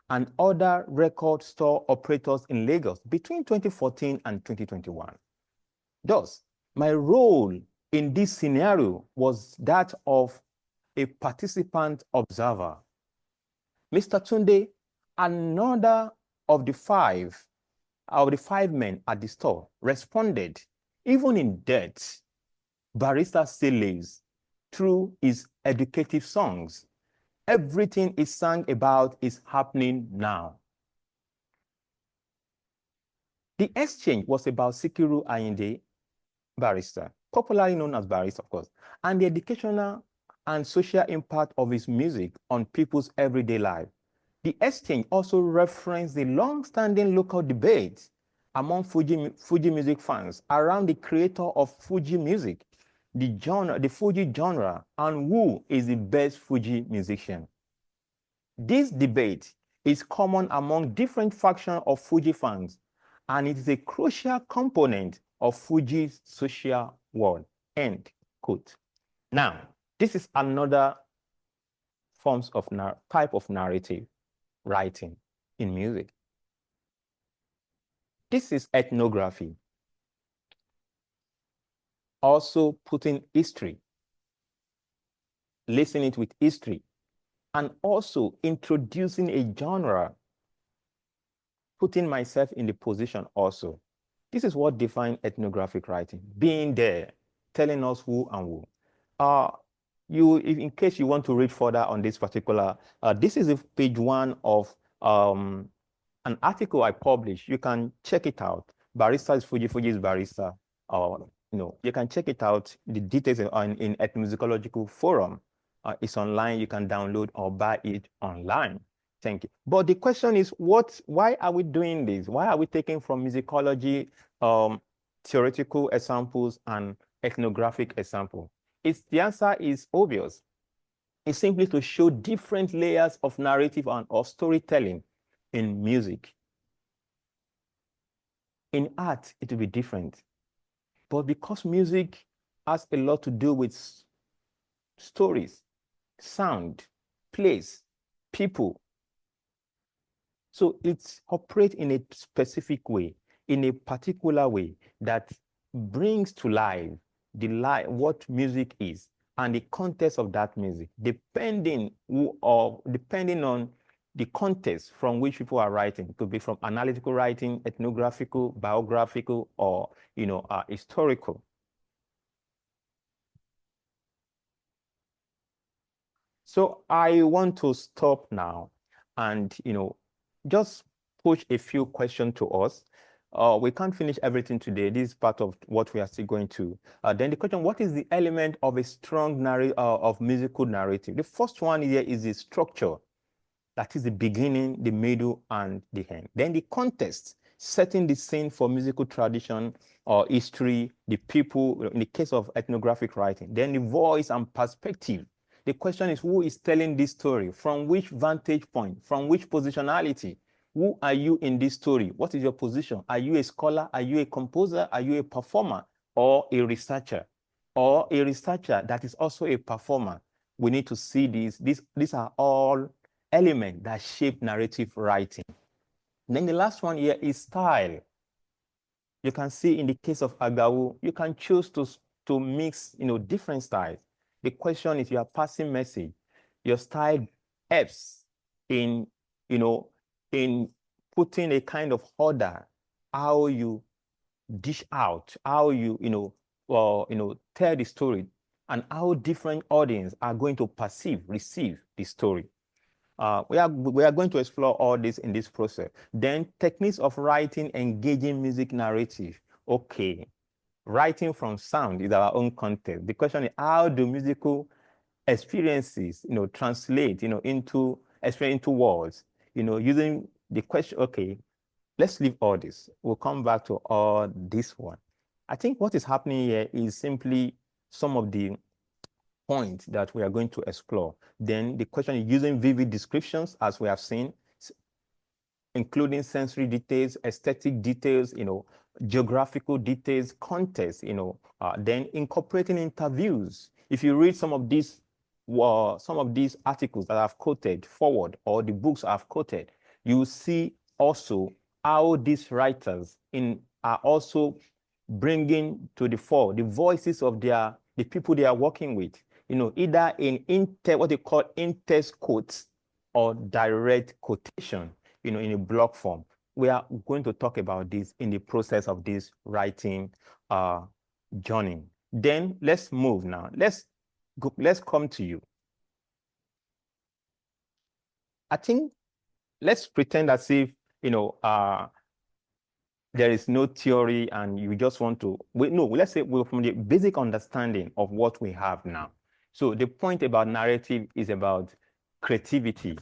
and other record store operators in Lagos between 2014 and 2021. Thus, my role in this scenario was that of a participant observer. Mr. Tunde, another of the five men at the store, responded, even in death, Barrister still lives through his educative songs. Everything he sang about is happening now. The exchange was about Sikiru Ayinde, Barrister, popularly known as Barrister, of course, and the educational and social impact of his music on people's everyday life. The exchange also referenced the long-standing local debate among Fuji music fans around the creator of Fuji music, the Fuji genre, and who is the best Fuji musician. This debate is common among different factions of Fuji fans, and it is a crucial component of Fuji's social world, end quote. Now, this is another type of narrative writing in music. This is ethnography, also putting history, listening with history, and also introducing a genre, putting myself in the position also. This is what defines ethnographic writing, being there, telling us who and who. In case you want to read further on this particular, this is page 1 of an article I published. You can check it out. Barrister is Fuji, Fuji is Barrister. You can check it out. The details are in Ethnomusicological Forum. It's online. You can download or buy it online. Thank you. But the question is, why are we doing this? Why are we taking from musicology, theoretical examples and ethnographic example? The answer is obvious. It's simply to show different layers of narrative and of storytelling in music. In art, it will be different. But because music has a lot to do with stories, sound, place, people, so it operates in a specific way, in a particular way that brings to life what music is and the context of that music, depending on the context from which people are writing. It could be from analytical writing, ethnographical, biographical, or historical. So I want to stop now and just push a few questions to us. We can't finish everything today. This is part of what we are still going to. Then the question, what is the element of a strong of musical narrative? The first one here is the structure. That is the beginning, the middle, and the end. Then the context, setting the scene for musical tradition or history, the people, in the case of ethnographic writing. Then the voice and perspective. The question is, who is telling this story? From which vantage point? From which positionality? Who are you in this story? What is your position? Are you a scholar? Are you a composer? Are you a performer or a researcher? Or a researcher that is also a performer? We need to see these. These are all elements that shape narrative writing. Then the last one here is style. You can see in the case of Agawu, you can choose to mix, different styles. The question is, you are passing message. Your style helps in, in putting a kind of order, how you dish out, how you, tell the story, and how different audience are going to receive the story. We are going to explore all this in this process. Then techniques of writing engaging music narrative. Okay, writing from sound is our own content. The question is, how do musical experiences, translate, into words, using the question, okay, let's leave all this. We'll come back to all this one. I think what is happening here is simply some of the points that we are going to explore. Then the question is using vivid descriptions, as we have seen, including sensory details, aesthetic details, geographical details, context, then incorporating interviews. If you read some of these articles that I've quoted forward, or the books I've quoted, you see also how these writers are also bringing to the fore the voices of the people they are working with, either in what they call in-text quotes or direct quotation, in a block form. We are going to talk about this in the process of this writing journey. Then let's move now. Let's come to you. I think let's pretend as if, there is no theory and you just want to, let's say we're from the basic understanding of what we have now. So the point about narrative is about creativity.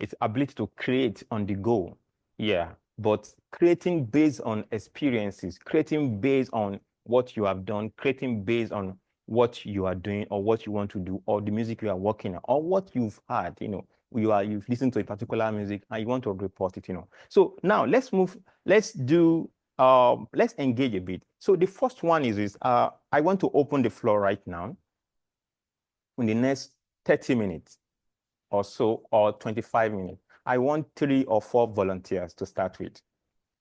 It's ability to create on the go. Yeah, but creating based on experiences, creating based on what you have done, creating based on what you are doing or what you want to do, or the music you are working on, or what you've had, you've listened to a particular music and you want to report it, So now let's engage a bit. So the first one is I want to open the floor right now in the next 30 minutes or so, or 25 minutes. I want 3 or 4 volunteers to start with.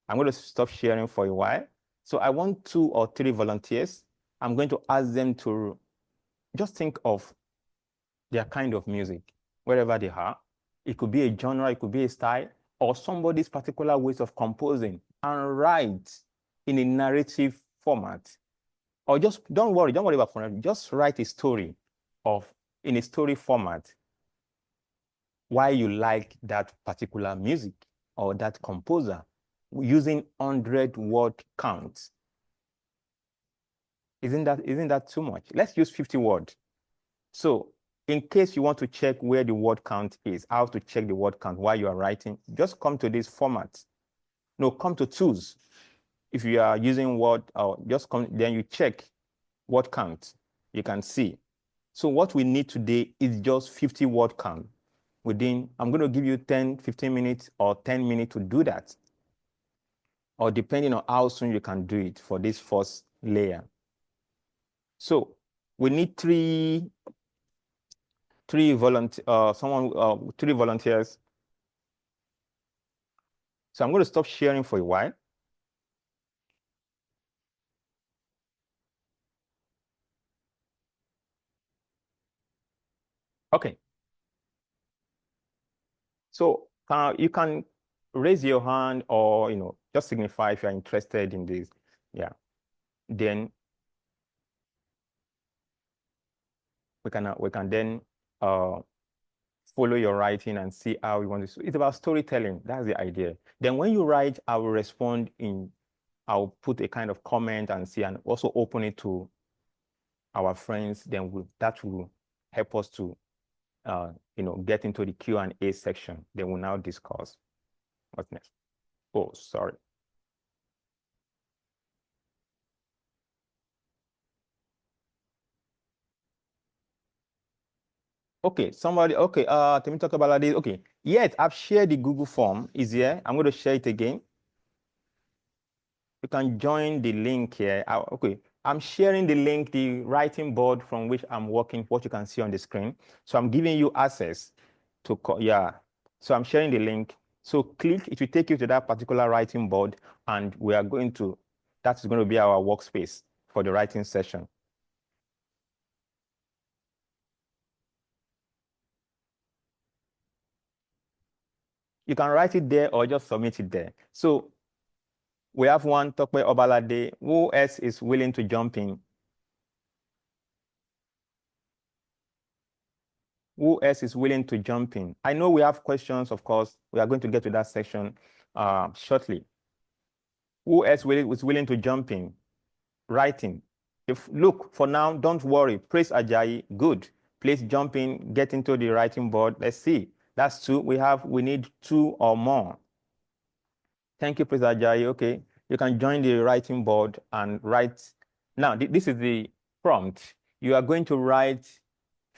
I'm going to stop sharing for a while. So I want 2 or 3 volunteers. I'm going to ask them to just think of their kind of music, wherever they are. It could be a genre, it could be a style, or somebody's particular ways of composing, and write in a narrative format. Or just, don't worry about format, just write a story in a story format why you like that particular music or that composer using 100-word counts. Isn't that too much? Let's use 50 words. So in case you want to check where the word count is, how to check the word count while you are writing, just come to this format. No, come to tools. If you are using Word, just come, then you check word count. You can see. So what we need today is just 50 word count. I'm going to give you 10, 15 minutes or 10 minutes to do that. Or depending on how soon you can do it for this first layer. So we need three volunteers. So I'm going to stop sharing for a while. Okay. So you can raise your hand or, just signify if you're interested in this. Yeah. Then we can then follow your writing and see how we want to. It's about storytelling. That's the idea. Then when you write, I will respond I'll put a kind of comment and see, and also open it to our friends. Then that will help us to, get into the Q&A section. Then we'll now discuss what's next. Oh, sorry. Okay, let me talk about this. Okay, yes, I've shared the Google form. Is here. I'm going to share it again. You can join the link here. Okay, I'm sharing the link, the writing board from which I'm working, what you can see on the screen. So I'm giving you access to, So I'm sharing the link. So click, it will take you to that particular writing board, and that is going to be our workspace for the writing session. You can write it there or just submit it there. So we have one, Tope Obalade. Who else is willing to jump in? Who else is willing to jump in? I know we have questions, of course. We are going to get to that section shortly. Who else is willing to jump in? Writing. Look, for now, don't worry. Praise Ajayi, good. Please jump in, get into the writing board. Let's see. That's two. We need two or more. Thank you, Praise Ajayi. Okay, you can join the writing board and write. Now, this is the prompt. You are going to write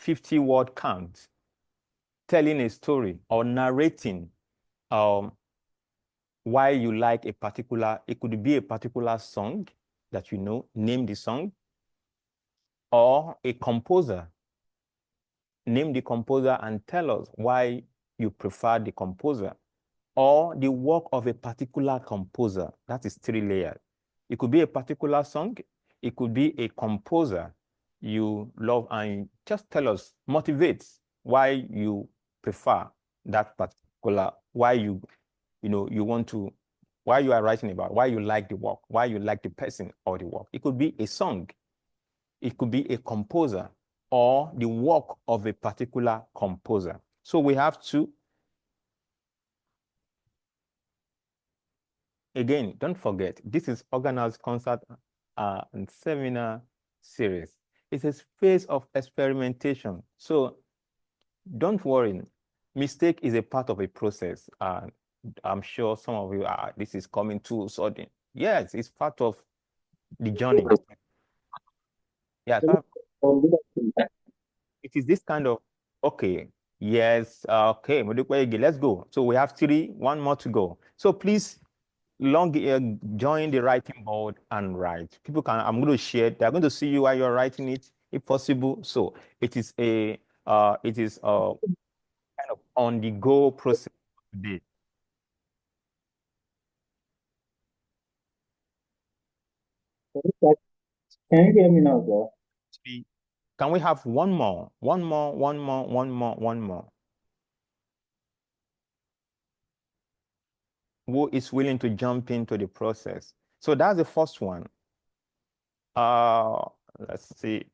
50-word count, telling a story or narrating why you like a particular, it could be a particular song that you know, name the song, or a composer. Name the composer and tell us why you prefer the composer, or the work of a particular composer. That is 3 layers. It could be a particular song. It could be a composer you love, and just tell us, motivate why you prefer that particular, why you want to, why you are writing about, why you like the work, why you like the person or the work. It could be a song. It could be a composer or the work of a particular composer. So we have two. Again, don't forget, this is organized concert and seminar series. It's a space of experimentation. So don't worry. Mistake is a part of a process. I'm sure some of you are, this is coming too sudden. Yes, it's part of the journey. Yeah, it is this kind of, okay, yes, okay, let's go. So we have 3, 1 more to go. So please join the writing board and write. I'm going to share, they're going to see you while you're writing it, if possible. So it is a kind of on the go process today. Can you hear me now, bro? Can we have one more? One more, one more, one more, one more. Who is willing to jump into the process? So that's the first one. Let's see.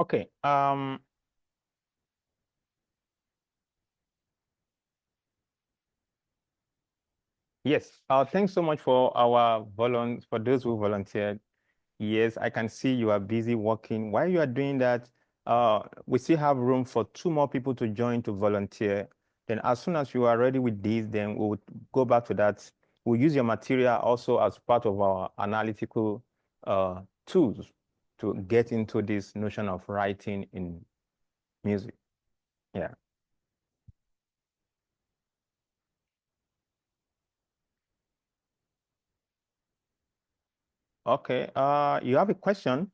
Okay. Yes. Thanks so much for for those who volunteered. Yes, I can see you are busy working. While you are doing that, we still have room for two more people to join to volunteer. Then as soon as you are ready with this, then we'll go back to that. We'll use your material also as part of our analytical tools to get into this notion of writing in music. Yeah. Okay. You have a question?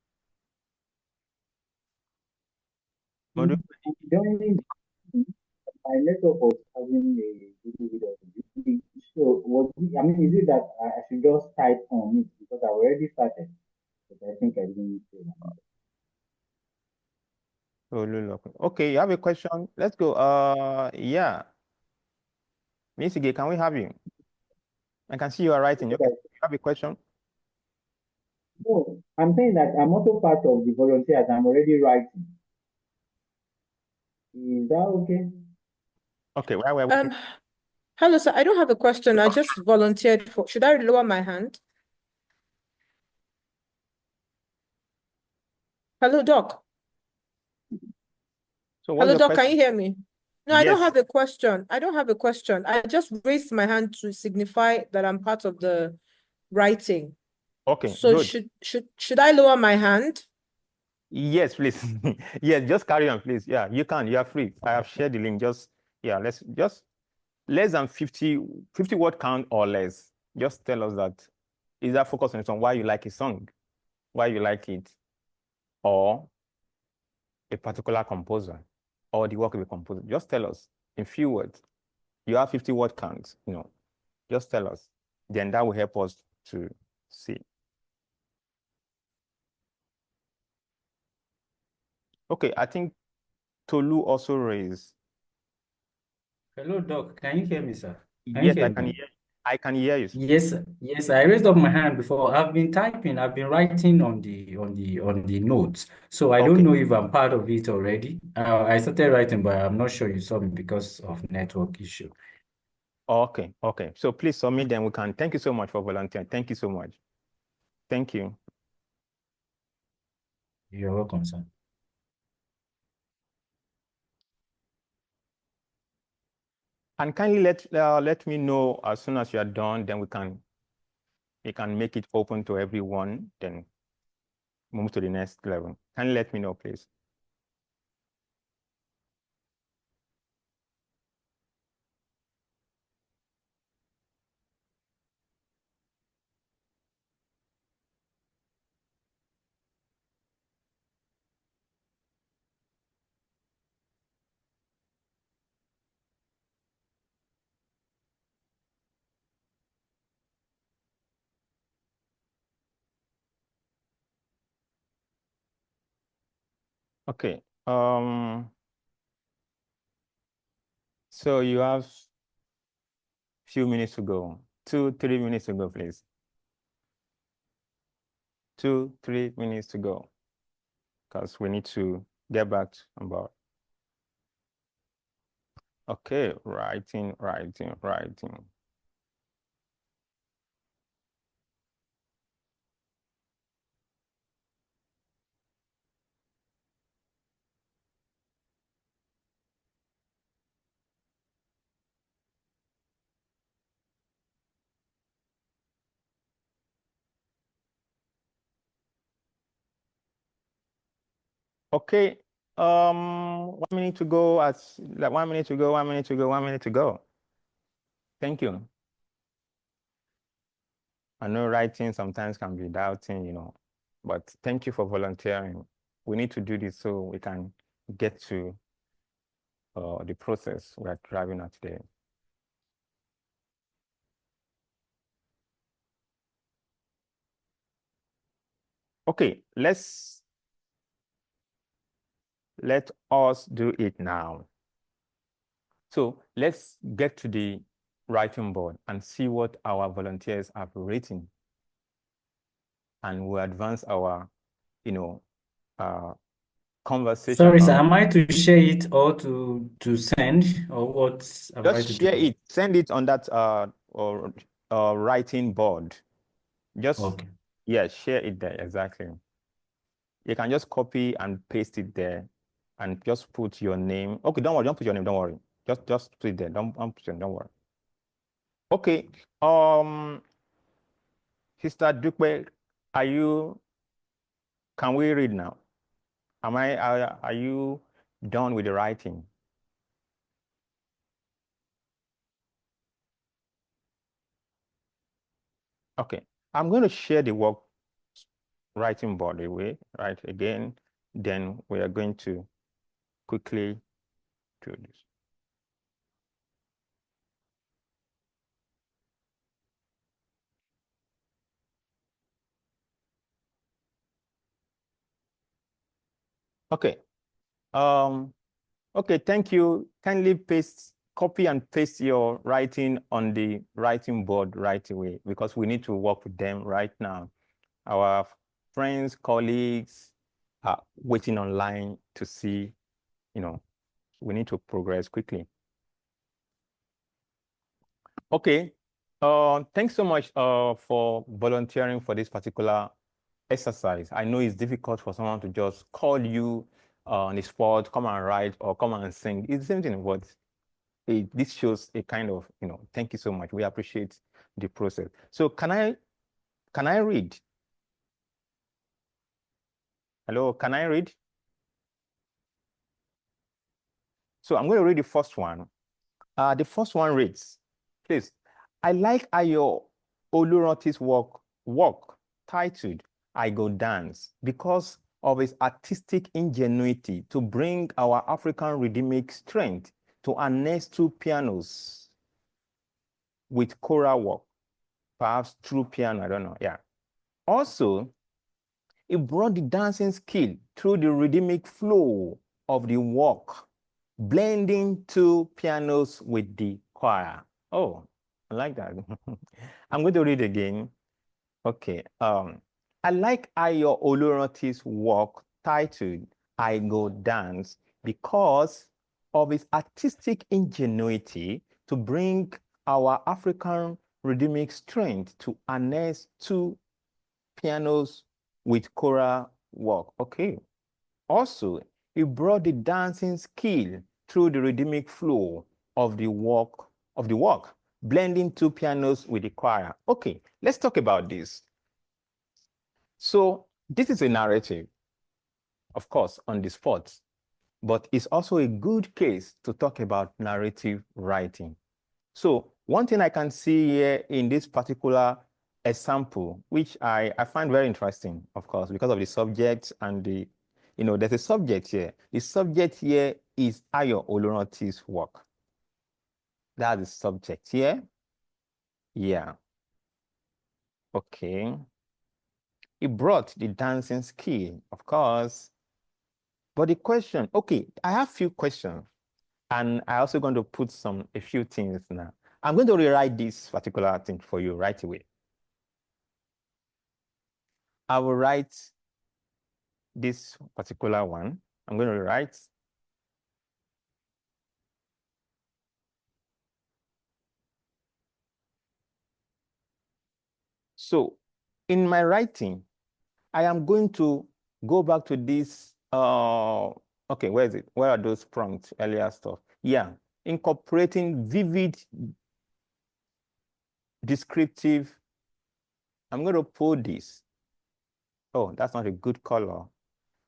Modu? Joining my network was having a little bit of a big so I mean, is it that I should just type on it because I already started, but I think I didn't say that. Okay, you have a question? Let's go. Yeah. Miss Ige, can we have you? I can see you are writing. Okay. You have a question? No, I'm saying that I'm also part of the volunteers. I'm already writing. Is that okay? Okay, while we're waiting. Hello, sir. I don't have a question. I just volunteered for. Should I lower my hand? Hello, Doc. So what's Hello, the Doc. Can question? you hear me? No, I don't Yes. have a question. I don't have a question. I just raised my hand to signify that I'm part of the writing. Okay, So good. should I lower my hand? Yes, please. Yes, just carry on, please. Yeah, you can. You are free. I have shared the link. Yeah, let's just less than 50 word count or less. Just tell us that is that focus on why you like a song, why you like it, or a particular composer, or the work of a composer. Just tell us in few words. You have 50 word counts, just tell us. Then that will help us to see. Okay, I think Tolu also raised. Hello, Doc. Can you hear me, sir? Can you Yes, hear I can me? hear you. I can hear you. Yes, sir. Yes, I raised up my hand before. I've been typing, I've been writing on the notes. So I don't Okay. know if I'm part of it already. I started writing, but I'm not sure you saw me because of network issue. Okay. Okay. So please submit them. We can. Thank you so much for volunteering. Thank you so much. Thank you. You're welcome, sir. And kindly let me know as soon as you are done. Then we can make it open to everyone. Then move to the next level. Kindly let me know, please. Okay. So you have few minutes to go. 2-3 minutes to go, please. 2-3 minutes to go, because we need to get back about. Okay, writing. Okay, 1 minute to go. As like 1 minute to go, 1 minute to go, 1 minute to go. Thank you. I know writing sometimes can be doubting, but thank you for volunteering. We need to do this so we can get to the process we're driving at today. Okay, let us do it now. So let's get to the writing board and see what our volunteers have written. And we'll advance our, conversation. Sorry, sir, am I to share it or to send, or what am I Just to share do? it. Send it on that or writing board. Just Okay. yeah, share it there exactly. You can just copy and paste it there, and just put your name. Okay, don't worry. Don't put your name. Don't worry. Just put it there. Don't put your name. Don't worry. Okay. Sister Dupe, are you? Can we read now? Are you done with the writing? Okay, I'm going to share the work writing board away, right? Again, then we are going to quickly do this. Okay. Okay, thank you. Kindly copy and paste your writing on the writing board right away because we need to work with them right now. Our friends, colleagues are waiting online to see, we need to progress quickly. Okay. Thanks so much for volunteering for this particular exercise. I know it's difficult for someone to just call you on the spot, come and write or come and sing. It's the same thing, but this shows a kind of, thank you so much. We appreciate the process. So can I read? Hello, can I read? So I'm going to read the first one. The first one reads, please, I like Ayo Oluranti's work titled I Go Dance because of his artistic ingenuity to bring our African rhythmic strength to harness two pianos with choral work, perhaps through piano, I don't know, yeah. Also, he brought the dancing skill through the rhythmic flow of the work, blending two pianos with the choir. Oh, I like that. I'm going to read again. Okay. I like Ayo Oluranti's work titled I Go Dance because of his artistic ingenuity to bring our African rhythmic strength to harness two pianos with choral work. Okay. Also, he brought the dancing skill through the rhythmic flow of the work, blending two pianos with the choir. Okay, let's talk about this. So this is a narrative, of course, on the spot, but it's also a good case to talk about narrative writing. So one thing I can see here in this particular example, which I find very interesting, of course, because of the subject and there's a subject here. The subject here is Ayo Oluranti's work. That's the subject here. Yeah. Okay. He brought the dancing skill, of course. But the question, okay, I have a few questions. And I also going to put a few things now. I'm going to rewrite this particular thing for you right away. I will write this particular one. I'm going to write. So in my writing, I am going to go back to this. Okay, where is it? Where are those prompts, earlier stuff? Yeah, incorporating vivid, descriptive. I'm going to put this. Oh, that's not a good color.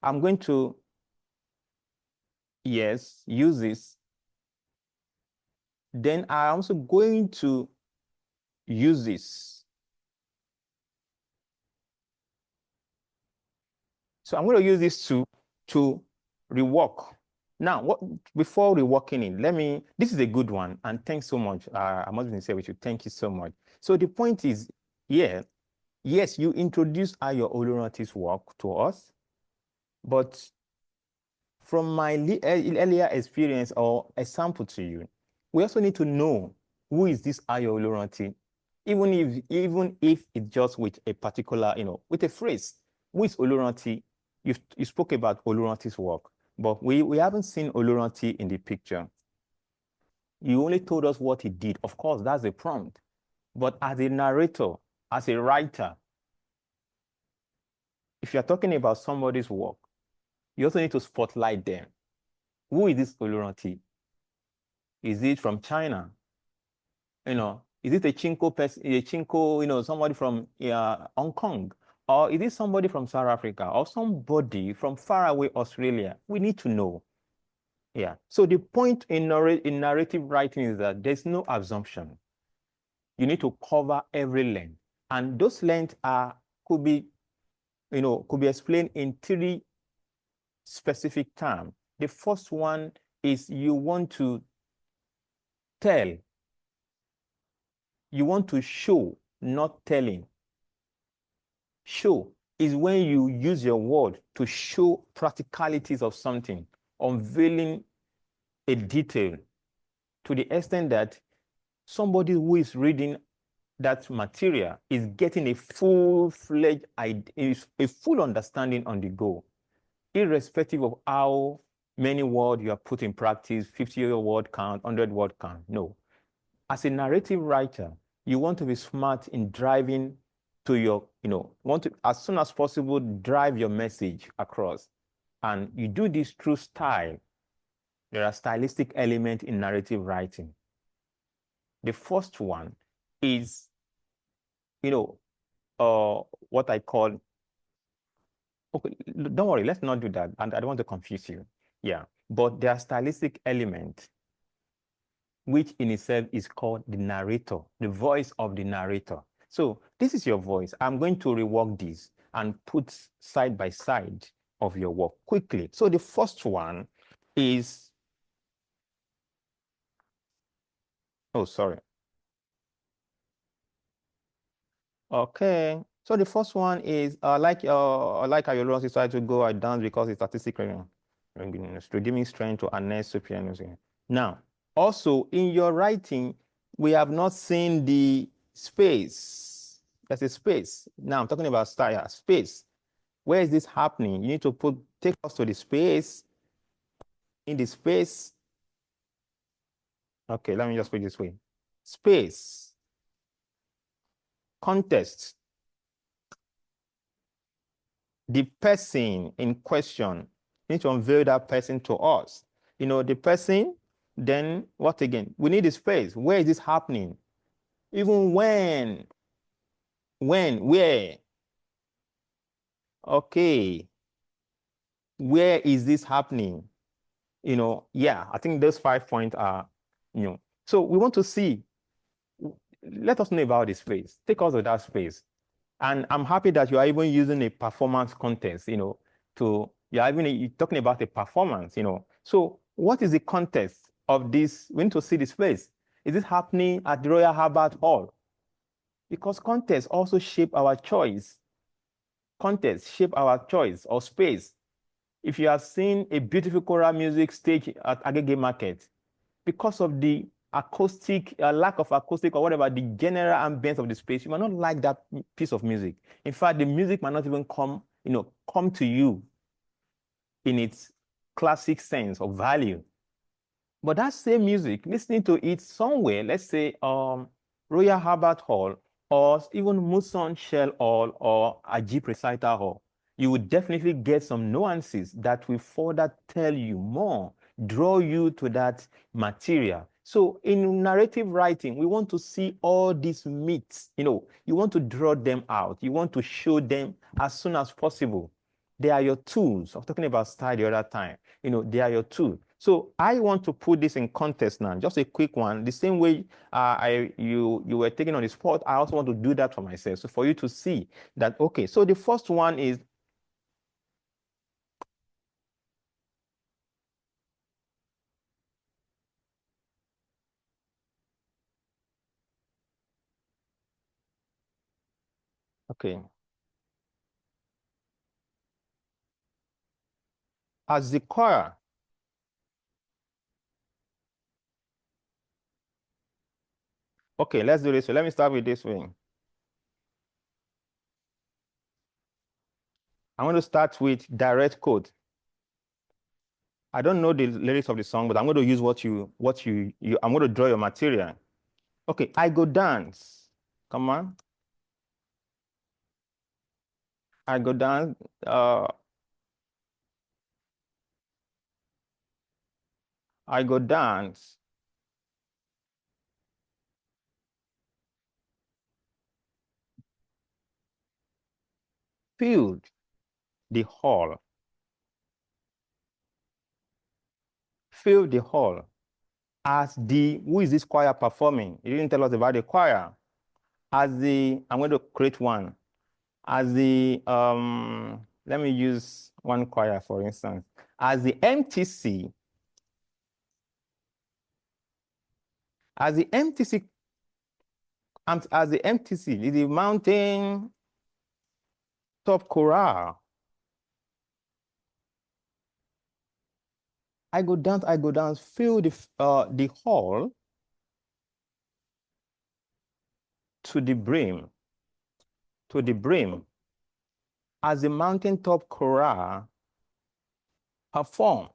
I'm going to, yes, use this. Then I'm also going to use this. So I'm going to use this to rework. Now, before reworking it, this is a good one, and thanks so much. I must be sincere with you. Thank you so much. So the point is, yeah, yes, you introduced Ayo Oluranti's work to us, but from my earlier experience or example to you, we also need to know who is this Ayo Oluranti, even if it's just with a particular, with a phrase, who is Oluranti? you spoke about Oluranti's work, but we haven't seen Oluranti in the picture. You only told us what he did. Of course, that's a prompt. But as a narrator, as a writer, if you're talking about somebody's work, you also need to spotlight them. Who is this Oluranti? Is it from China? Is it a Chinko person, a Chinko, somebody from Hong Kong? Or is it somebody from South Africa or somebody from faraway Australia? We need to know. Yeah. So the point in narrative writing is that there's no assumption. You need to cover every length. And those lengths could be explained in 3 specific terms. The first one is you want to tell. You want to show, not telling. Show is when you use your word to show practicalities of something, unveiling a detail to the extent that somebody who is reading that material is getting a full-fledged, a full understanding on the go, irrespective of how many words you are put in practice, 50 word count, 100 word count. No. As a narrative writer, you want to be smart in driving to your, want to, as soon as possible, drive your message across. And you do this through style. There are stylistic elements in narrative writing. The first one is, what I call, okay, don't worry, let's not do that. And I don't want to confuse you. Yeah, but there are stylistic elements which in itself is called the narrator, the voice of the narrator. So this is your voice. I'm going to rework this and put side by side of your work quickly. So the first one is, oh, sorry. Okay. So the first one is like Ayorinde decided to go I dance because it's statistically redeeming strength to harness superiority. Now, also in your writing, we have not seen the space. There's a space. Now I'm talking about style, space. Where is this happening? You need to take us to the space. In the space. Okay, let me just put it this way. Space. Context. The person in question, need to unveil that person to us. The person, then what again? We need a space. Where is this happening? Even when, where? Okay. Where is this happening? Yeah, I think those 5 points are, So we want to see, let us know about the space. Take us to that space. And I'm happy that you are even using a performance context, you're talking about a performance, So what is the context of this? We need to see the space. Is it happening at the Royal Albert Hall? Because context also shape our choice. Context shape our choice or space. If you have seen a beautiful choral music stage at Agege Market, because of the acoustic, lack of acoustic or whatever, the general ambience of the space, you might not like that piece of music. In fact, the music might not even come to you in its classic sense of value. But that same music, listening to it somewhere, let's say Royal Albert Hall, or even Muson Shell Hall or Ajib Recital Hall, you would definitely get some nuances that will further tell you more, draw you to that material. So in narrative writing, we want to see all these myths, you want to draw them out. You want to show them as soon as possible. They are your tools. I was talking about style the other time. They are your tools. So I want to put this in context now, just a quick one. The same way you were taking on the spot, I also want to do that for myself. So for you to see that, okay, so the first one is, okay. As the choir, okay, let's do this. So let me start with this way. I'm going to start with direct quote. I don't know the lyrics of the song, but I'm going to use I'm going to draw your material. Okay, I go dance. Come on. I go dance. I go dance. Filled the hall. Filled the hall. Who is this choir performing? He didn't tell us about the choir. I'm going to create one. Let me use one choir, for instance. As the MTC, as the MTC, the mountain top chorale. I go down, fill the hall to the brim, as the mountaintop chorale performed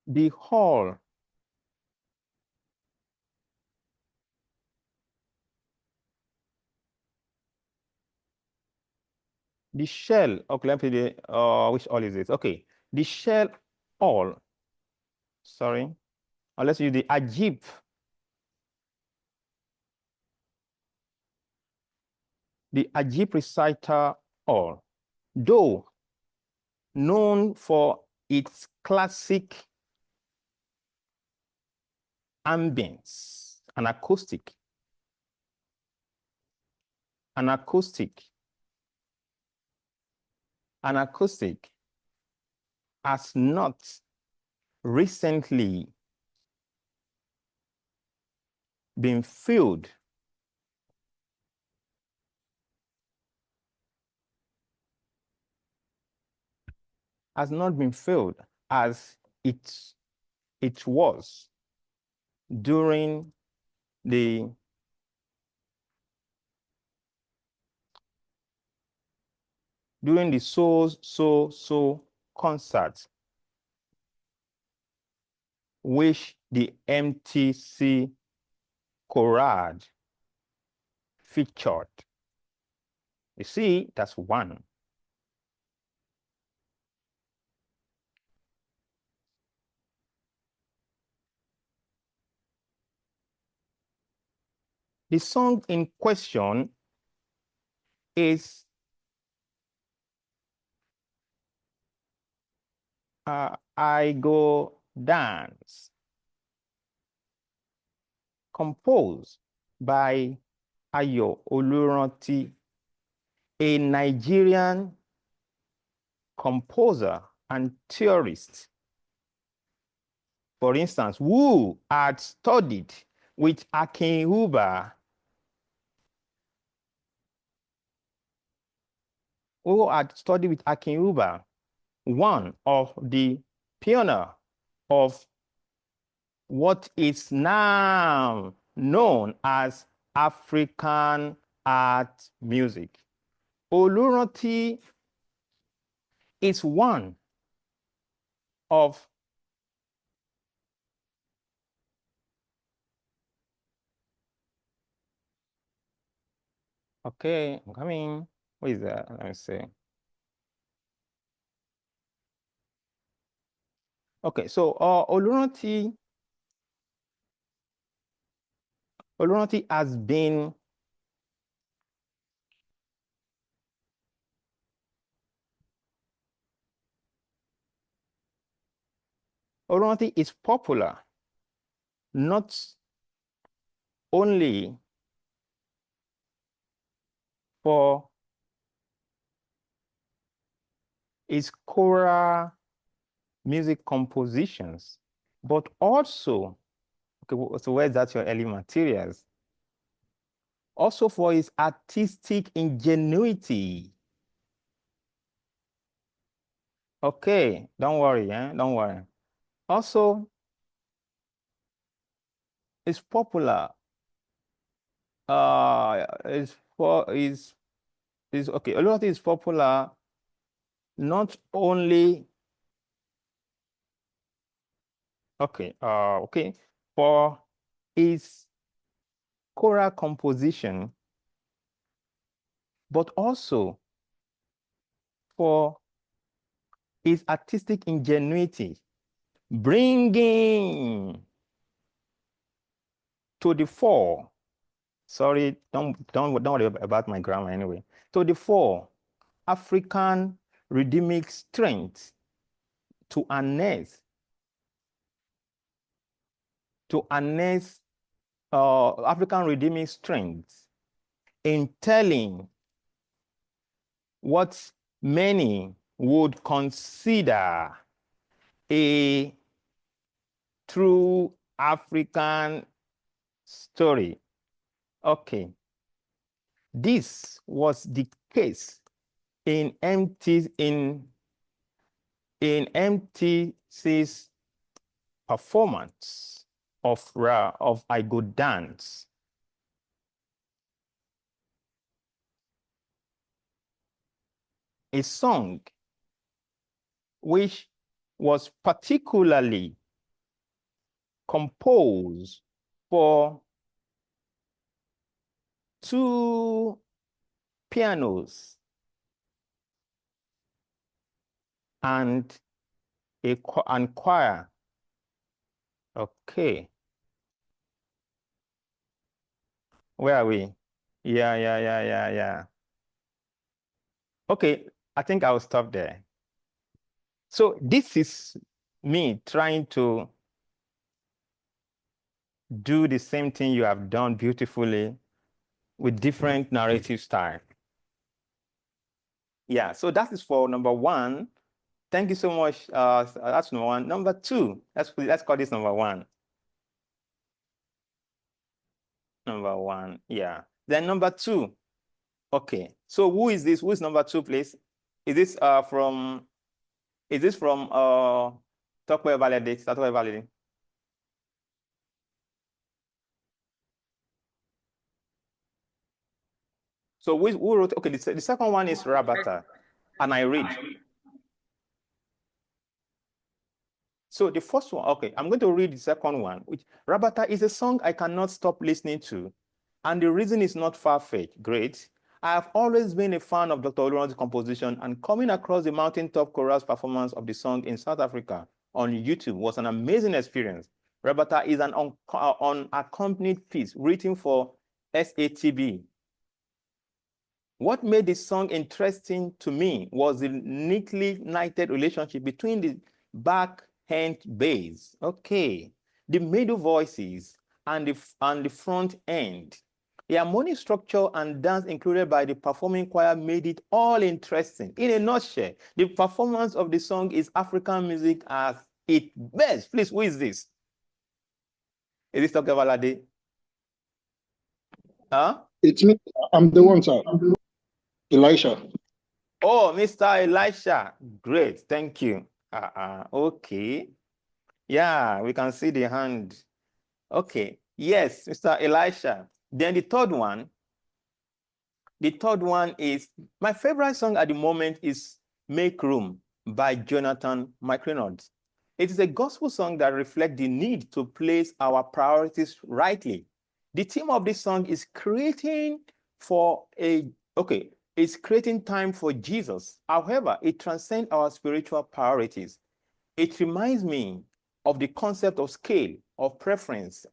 the hall the shell. Okay, let me see which all is this? Okay, the shell all. Sorry, let's use the ajib. The ajib reciter all, though known for its classic ambience and acoustic, has not recently been filled as it was during the so concert which the MTC chorale featured. You see, that's one. The song in question is I Go Dance, composed by Ayorinde, a Nigerian composer and theorist, for instance, who had studied with Akin Uba, one of the pioneers of what is now known as African art music. Olurunti is one of okay, I'm coming. What is that? Let me see. Okay, so Olurunti has been Olurunti is popular not only for its choral music compositions, but also, okay, so where's that your early materials? Also for its artistic ingenuity. Okay, don't worry, don't worry. Also, it's popular. Is okay. Olorati is popular not only okay for its choral composition, but also for its artistic ingenuity, bringing to the fore. Sorry, don't worry about my grammar anyway. To the fore, African rhythmic strength to harness African rhythmic strength in telling what many would consider a true African story. Okay. This was the case in MTC's performance of I Go Dance. A song which was particularly composed for two pianos and choir. Okay. Where are we? Yeah. Okay, I think I'll stop there. So this is me trying to do the same thing you have done beautifully with different narrative style. Yeah, so that is for number one. Thank you so much. That's number one. Number two, let's call this number one. Number one, yeah. Then number two. Okay, so who is this? Who is number two, please? Is this from Tokwe Valide? So who wrote? Okay, the second one is Rabata, and I read. So the first one, okay, I'm going to read the second one, which Rabata is a song I cannot stop listening to, and the reason is not far-fetched. Great. I have always been a fan of Dr. Oluron's composition, and coming across the mountaintop chorus performance of the song in South Africa on YouTube was an amazing experience. Rabata is an unaccompanied piece written for SATB. What made this song interesting to me was the neatly knitted relationship between the backhand bass, okay, the middle voices, and the front end. The harmonic structure and dance included by the performing choir made it all interesting. In a nutshell, the performance of the song is African music at its best. Please, who is this? Is this Dr. Valade? Huh? It's me. I'm the one, sir. Elisha. Oh, Mr. Elisha. Great. Thank you. Okay. Yeah, we can see the hand. Okay. Yes, Mr. Elisha. Then the third one is my favorite song at the moment is Make Room by Jonathan McReynolds. It is a gospel song that reflects the need to place our priorities rightly. The theme of this song is creating time for Jesus. However, it transcends our spiritual priorities. It reminds me of the concept of scale, of preference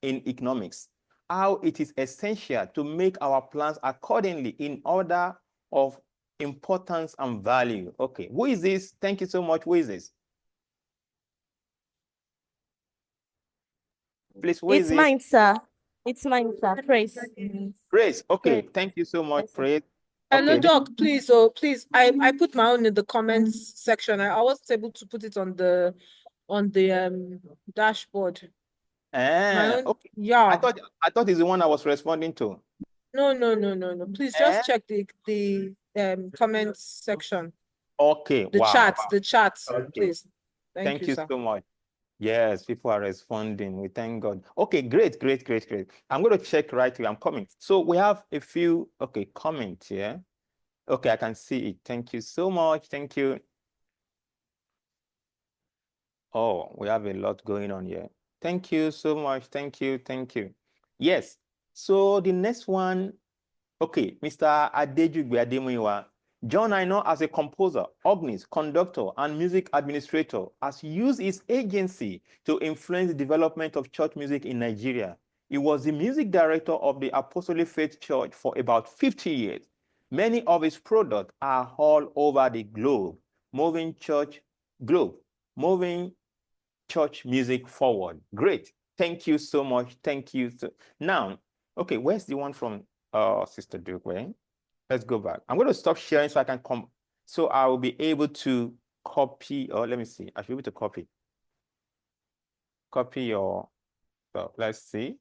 in economics, how it is essential to make our plans accordingly in order of importance and value. Okay, who is this? Thank you so much. Who is this? Please, who is It's this? mine, sir. It's mine, sir. Praise. Praise. Okay, Praise. thank you so much, Yes, sir. Praise. Hello, Okay, Doc, please, please. I put my own in the comments section. I wasn't able to put it on the dashboard. My own, okay. yeah. I thought it's the one I was responding to. No. Please just check the comments section. Okay, The wow. chat, the chat, Okay. please. Thank Thank you, you sir. so much. Yes, people are responding. We thank God. Okay, great, great, great, great. I'm going to check right here. I'm coming. So we have a few, okay, comments here. Okay, I can see it. Thank you so much. Thank you. Oh, we have a lot going on here. Thank you so much. Thank you. Thank you. Yes. So the next one, okay, Mr. Adejugbe Ademuyiwa. John, I know as a composer, organist, conductor, and music administrator, has used his agency to influence the development of church music in Nigeria. He was the music director of the Apostolic Faith Church for about 50 years. Many of his products are all over the globe, moving church music forward. Great. Thank you so much. Thank you. Now, okay, where's the one from Sister Duke? Let's go back. I'm going to stop sharing so I can come. So I will be able to copy, or let me see. I should be able to copy. Copy your, so let's see.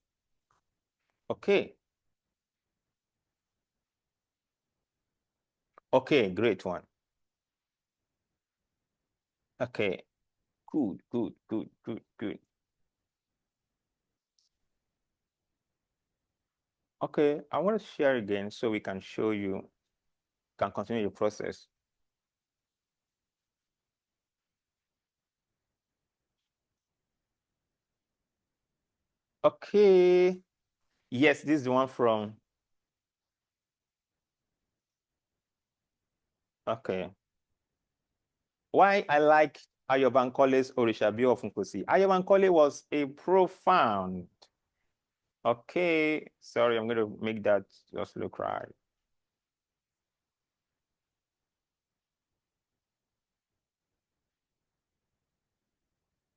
Okay. Okay, great one. Okay. Good, good, good, good, good. Okay, I want to share again so we can show you, can continue the process. Okay. Yes, this is the one from, okay. Why I like Ayobankole's Orishabi of Nkosi. Ayobankole was a profound. Okay, sorry, I'm going to make that just look right.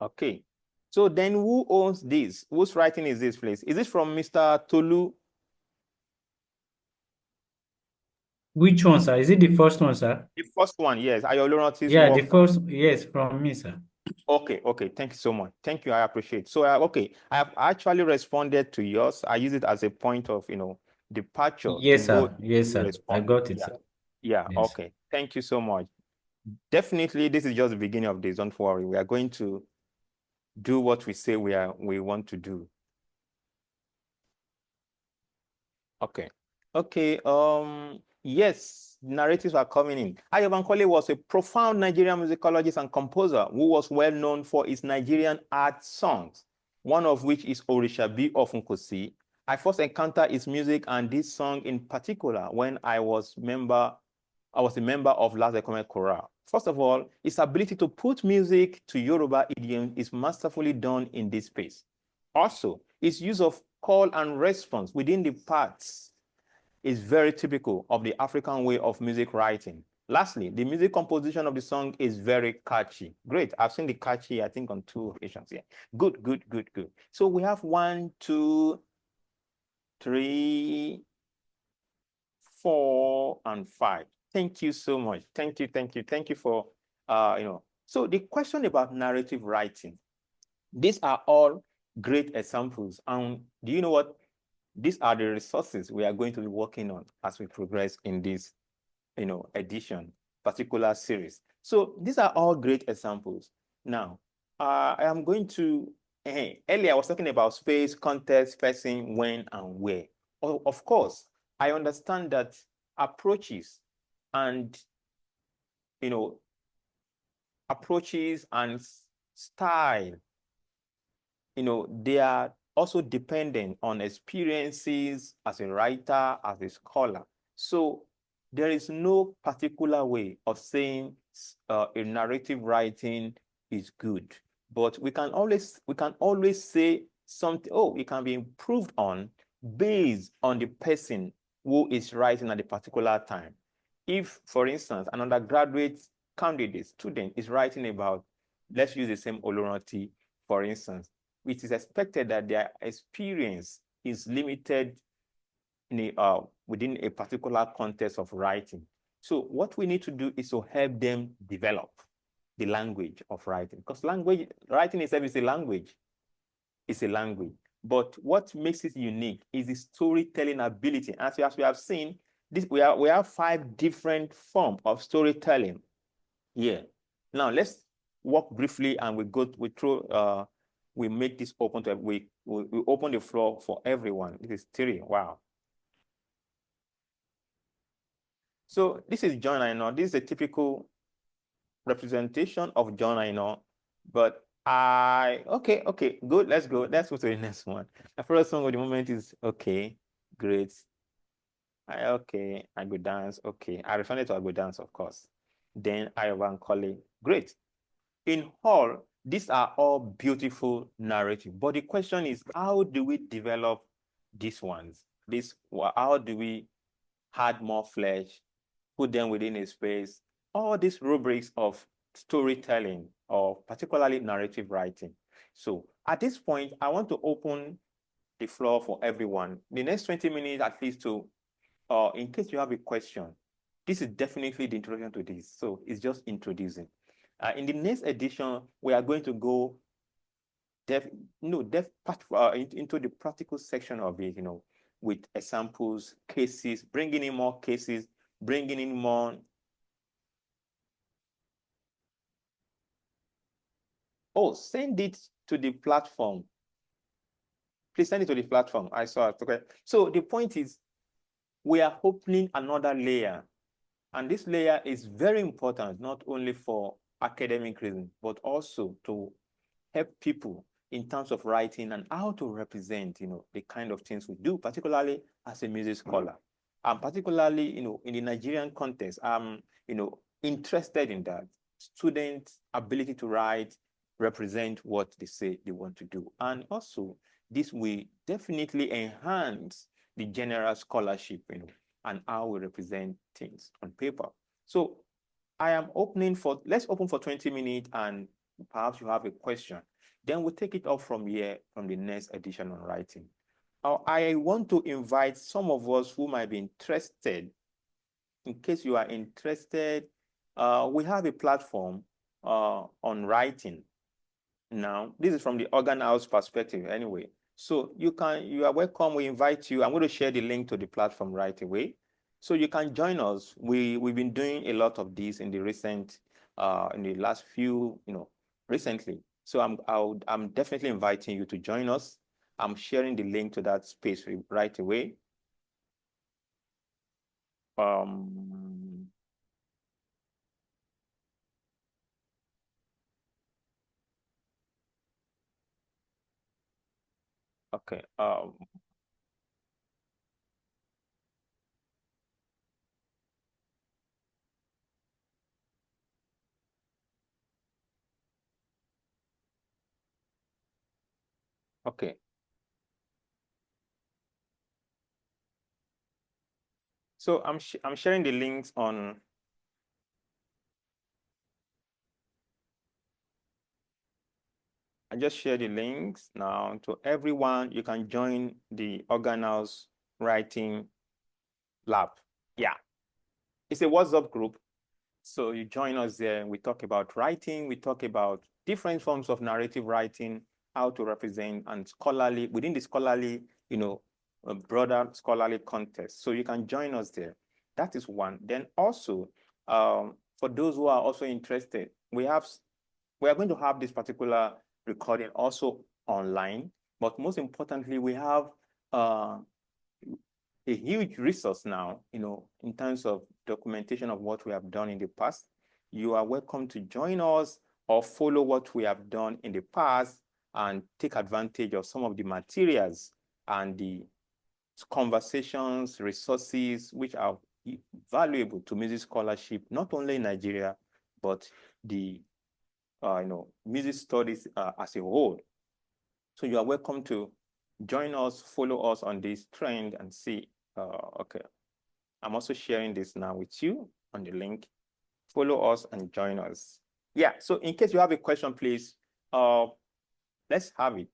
Okay, so then who owns this? Whose writing is this, please? Is this from Mr. Tolu? Which one, sir? Is it the first one, sir? The first one, yes. Ayoloranti's Yeah, work. the first, yes, from me, sir. Okay, okay. Thank you so much. Thank you. I appreciate. So, okay, I have actually responded to yours. I use it as a point of, departure Yes, to go sir. Yes, sir. I respond. got it, Yeah. sir. Yeah. Yes. Okay. Thank you so much. Definitely, this is just the beginning of this. Don't worry. We are going to do what we say we want to do. Okay. Okay. Yes, narratives are coming in. Ayobankole was a profound Nigerian musicologist and composer who was well known for his Nigerian art songs, one of which is Orishabi of Nkosi. I first encountered his music and this song in particular when I was a member of Last Economic Chorale. First of all, his ability to put music to Yoruba idiom is masterfully done in this space. Also, his use of call and response within the parts is very typical of the African way of music writing. Lastly, the music composition of the song is very catchy. Great. I've seen the catchy, I think, on 2 occasions. Yeah. Good, good, good, good. So we have 1, 2, 3, 4, and 5. Thank you so much. Thank you, thank you. Thank you for, So the question about narrative writing, these are all great examples. And do you know what? These are the resources we are going to be working on as we progress in this, edition, particular series. So these are all great examples. Now, I am going to, earlier I was talking about space, context, person, when, and where. Of course, I understand that approaches and, style, they are also dependent on experiences as a writer, as a scholar. So there is no particular way of saying a narrative writing is good, but we can always say something, it can be improved on based on the person who is writing at a particular time. If, for instance, an undergraduate candidate student is writing about, let's use the same Oloranti, for instance, it is expected that their experience is limited within a particular context of writing. So what we need to do is to help them develop the language of writing, because writing itself is a language. It's a language. But what makes it unique is the storytelling ability. As we have seen, we have 5 different forms of storytelling. Yeah. Now let's walk briefly and we make this open to we open the floor for everyone. This is 3. Wow. So this is John Aino. This is a typical representation of John Aino, but okay, good. Let's go. Let's go to the next one. The first song of the moment is okay, great. Okay, I go dance. Okay, I responded to I go dance, of course. Then I want Kole. Great. In all, these are all beautiful narrative. But the question is, how do we develop these ones? How do we add more flesh, put them within a space? All these rubrics of storytelling or particularly narrative writing. So at this point, I want to open the floor for everyone. The next 20 minutes at least to in case you have a question, this is definitely the introduction to this. So it's just introducing. In the next edition, we are going to go into the practical section of it, with examples, cases, bringing in more cases, bringing in more. Oh, send it to the platform. Please send it to the platform. I saw it. Okay. So the point is, we are opening another layer. And this layer is very important, not only for academic reasons, but also to help people in terms of writing and how to represent, the kind of things we do, particularly as a music scholar. And particularly, in the Nigerian context, I'm, interested in that. Students' ability to write, represent what they say they want to do. And also, this will definitely enhance the general scholarship, and how we represent things on paper. So I am let's open for 20 minutes, and perhaps you have a question. Then we'll take it up from here, from the next edition on writing. I want to invite some of us who might be interested. In case you are interested, we have a platform on writing. Now, this is from the organ house perspective anyway. So you are welcome. We invite you. I'm going to share the link to the platform right away. So you can join us. We've been doing a lot of this in the last few, recently. So I'm definitely inviting you to join us. I'm sharing the link to that space right away. Okay. Okay. So I'm sharing the links on. I just share the links now to everyone. You can join the organ house writing lab. Yeah, it's a WhatsApp group. So you join us there. We talk about writing. We talk about different forms of narrative writing, how to represent, and within the scholarly, broader scholarly context. So you can join us there. That is one. Then also, for those who are also interested, we are going to have this particular recording also online. But most importantly, we have a huge resource now, in terms of documentation of what we have done in the past. You are welcome to join us or follow what we have done in the past and take advantage of some of the materials and the conversations, resources, which are valuable to music scholarship, not only in Nigeria, but the music studies as a whole. So you are welcome to join us, follow us on this trend and see. Okay, I'm also sharing this now with you on the link. Follow us and join us. Yeah, so in case you have a question, please, let's have it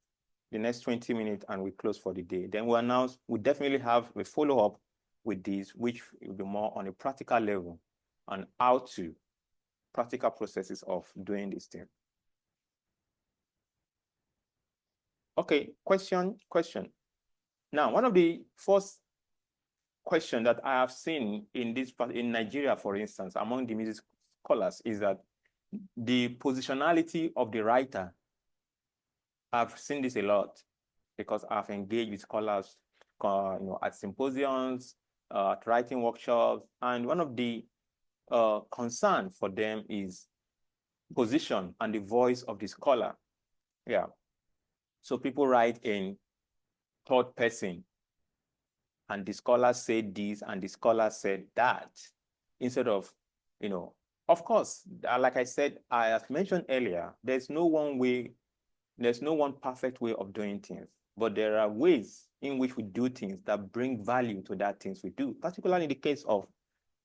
the next 20 minutes and we close for the day. Then we'll definitely have a follow-up with this, which will be more on a practical level on how to practical processes of doing this thing. Okay, question. Now, one of the first question that I have seen in Nigeria, for instance, among the music scholars is that the positionality of the writer, I've seen this a lot because I've engaged with scholars at symposiums, at writing workshops, and one of the concern for them is position and the voice of the scholar. Yeah. So people write in third person, and the scholar said this and the scholar said that, instead of, of course, like I said, I have mentioned earlier, there's no one perfect way of doing things, but there are ways in which we do things that bring value to that things we do, particularly in the case of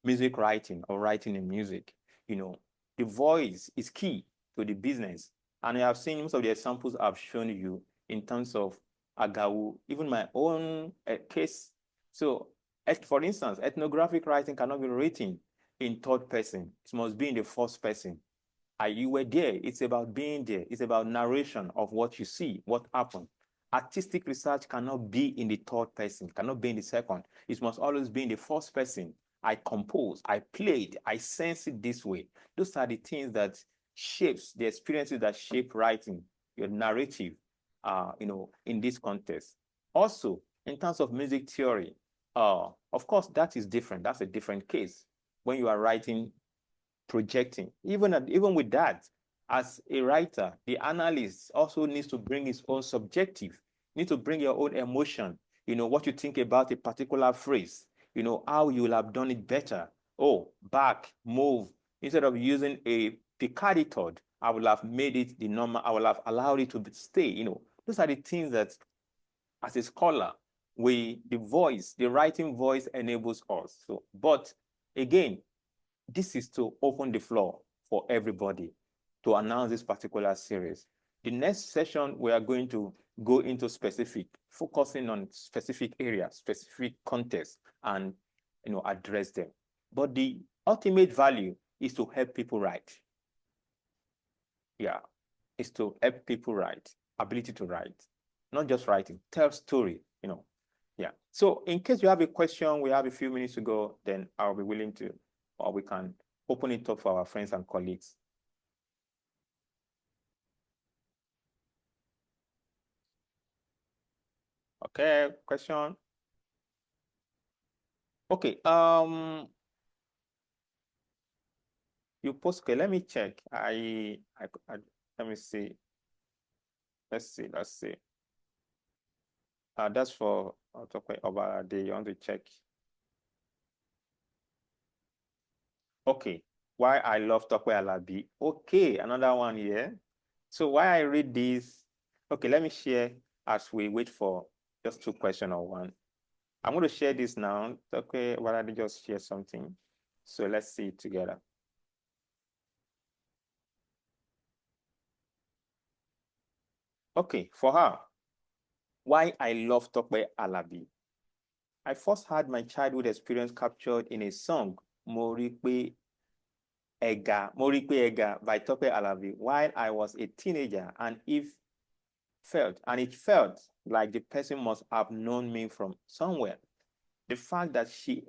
music writing or writing in music. The voice is key to the business. And I have seen most of the examples I've shown you in terms of Agawu, even my own case. So, for instance, ethnographic writing cannot be written in third person. It must be in the first person. You were there. It's about being there. It's about narration of what you see, what happened. Artistic research cannot be in the third person, cannot be in the second. It must always be in the first person. I composed, I played, I sense it this way. Those are the things that shapes the experiences that shape writing, your narrative, in this context. Also, in terms of music theory, of course, that is different. That's a different case. When you are writing, projecting, even with that, as a writer, the analyst also needs to bring his own subjective, need to bring your own emotion, what you think about a particular phrase, how you will have done it better. Oh, back, move. Instead of using a Picardy third, I will have made it the normal, I will have allowed it to stay. Those are the things that, as a scholar, the writing voice enables us. So, but again, this is to open the floor for everybody to announce this particular series. The next session, we are going to go into focusing on specific areas, specific contexts, and address them. But the ultimate value is to help people write. Yeah, is to help people write, ability to write, not just writing, tell story, Yeah. So in case you have a question, we have a few minutes to go, then I'll be willing to, or we can open it up for our friends and colleagues. Okay, question? Okay, you post, okay, let me check. Let me see. Let's see. That's for Oladele. You want to check? Okay, why I love Tope Alabi. Okay, another one here. So why I read this, okay, let me share as we wait for just two questions or one. I'm going to share this now. Okay, why don't I just share something? So let's see it together. Okay, for her, why I love Tope Alabi. I first had my childhood experience captured in a song, Morikwe Ega by Tope Alabi, while I was a teenager, and it felt like the person must have known me from somewhere. The fact that she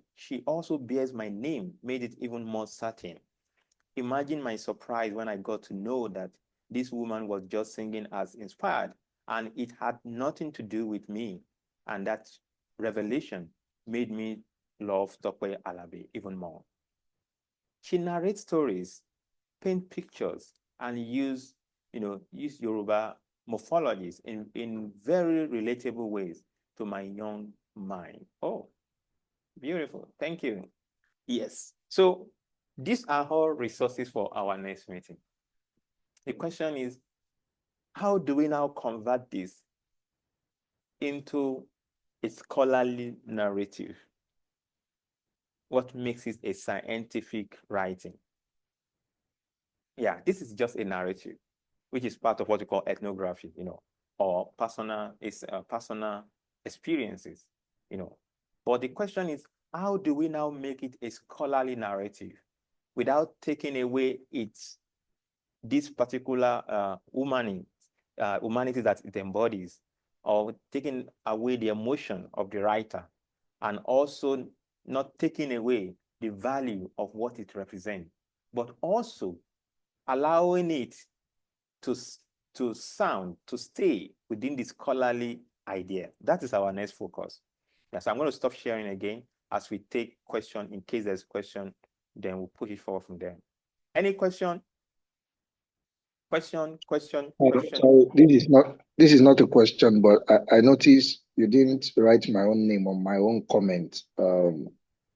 also bears my name made it even more certain. Imagine my surprise when I got to know that this woman was just singing as inspired, and it had nothing to do with me. And that revelation made me love Tope Alabi even more. She narrates stories, paint pictures, and use Yoruba morphologies in very relatable ways to my young mind. Oh, beautiful. Thank you. Yes. So these are all resources for our next meeting. The question is, how do we now convert this into a scholarly narrative? What makes it a scientific writing? Yeah, this is just a narrative, which is part of what we call ethnography, or personal experiences, But the question is, how do we now make it a scholarly narrative without taking away this particular humanity that it embodies, or taking away the emotion of the writer, and also not taking away the value of what it represents? but also allowing it to stay within the scholarly idea. That is our next focus. Yes, I'm going to stop sharing again as we take question. In case there's a question, then we'll push it forward from there. Any question? Question. So this is not a question, but I noticed you didn't write my own name on my own comment.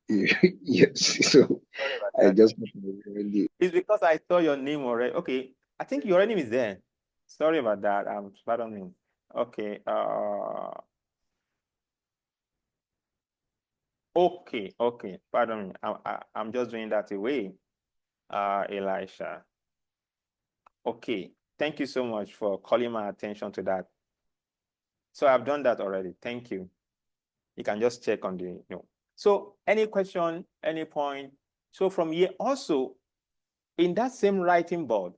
Yes, so I just really. It's because I saw your name already. Okay, I think your name is there. Sorry about that. Pardon me. Okay. Okay. Pardon me. I'm just doing that away. Elisha. Okay. Thank you so much for calling my attention to that. So I've done that already. Thank you. You can just check on the, So any question, any point? So from here also, in that same writing board,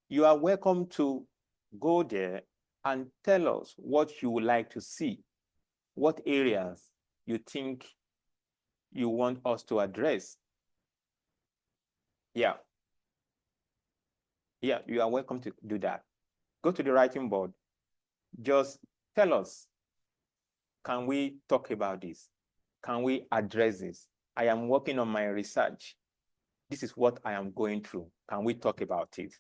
you are welcome to go there and tell us what you would like to see, what areas you think you want us to address. Yeah, you are welcome to do that. Go to the writing board. Just tell us, can we talk about this? Can we address this? I am working on my research. This is what I am going through. Can we talk about it?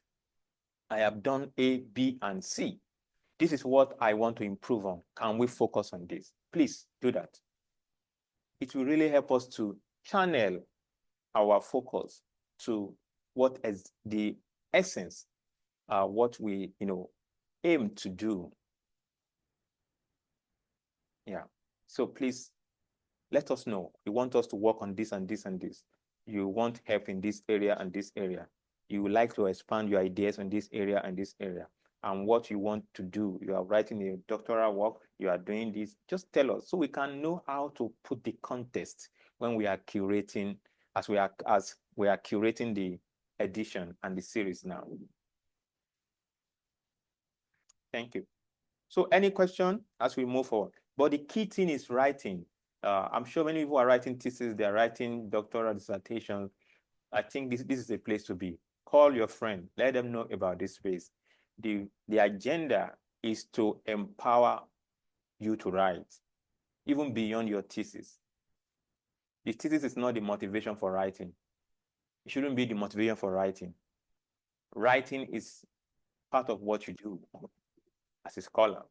I have done A, B, and C. This is what I want to improve on. Can we focus on this? Please do that. It will really help us to channel our focus to what is the essence, what we aim to do. Yeah. So please let us know. You want us to work on this and this and this. You want help in this area and this area. You would like to expand your ideas on this area and this area. And what you want to do. You are writing a doctoral work, you are doing this. Just tell us so we can know how to put the context when we are curating, as we are curating the edition and the series now. Thank you. So any question as we move forward? But the key thing is writing. I'm sure many people are writing thesis, they're writing doctoral dissertations. I think this is a place to be. Call your friend, let them know about this space. The agenda is to empower you to write, even beyond your thesis. The thesis is not the motivation for writing. It shouldn't be the motivation for writing. Writing is part of what you do as a scholar.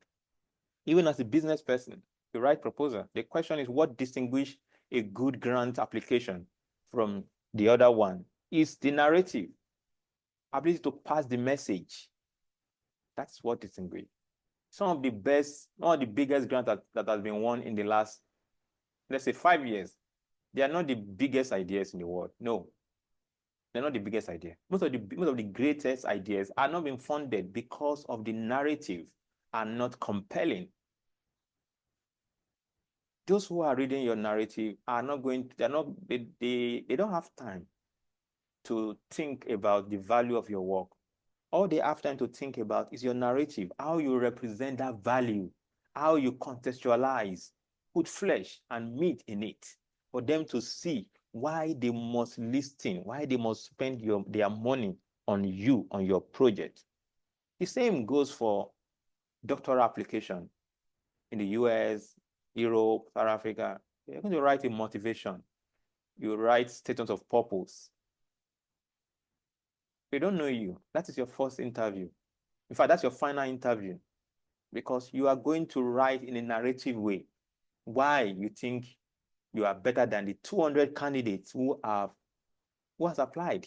Even as a business person, you write proposal. The question is, what distinguishes a good grant application from the other one? Is the narrative, ability to pass the message. That's what distinguishes. Some of the best, one of the biggest grants that has been won in the last, let's say, 5 years, they are not the biggest ideas in the world. No, they're not the biggest idea. Most of the greatest ideas are not being funded because of the narrative are not compelling. Those who are reading your narrative are not going to, they don't have time to think about the value of your work. All they have time to think about is your narrative, how you represent that value, how you contextualize, put flesh and meat in it, for them to see why they must listen, why they must spend their money on you, on your project. The same goes for doctoral application in the US, Europe, South Africa. You're going to write a motivation. You write statement of purpose. They don't know you. That is your first interview. In fact, that's your final interview, because you are going to write in a narrative way why you think you are better than the 200 candidates who has applied.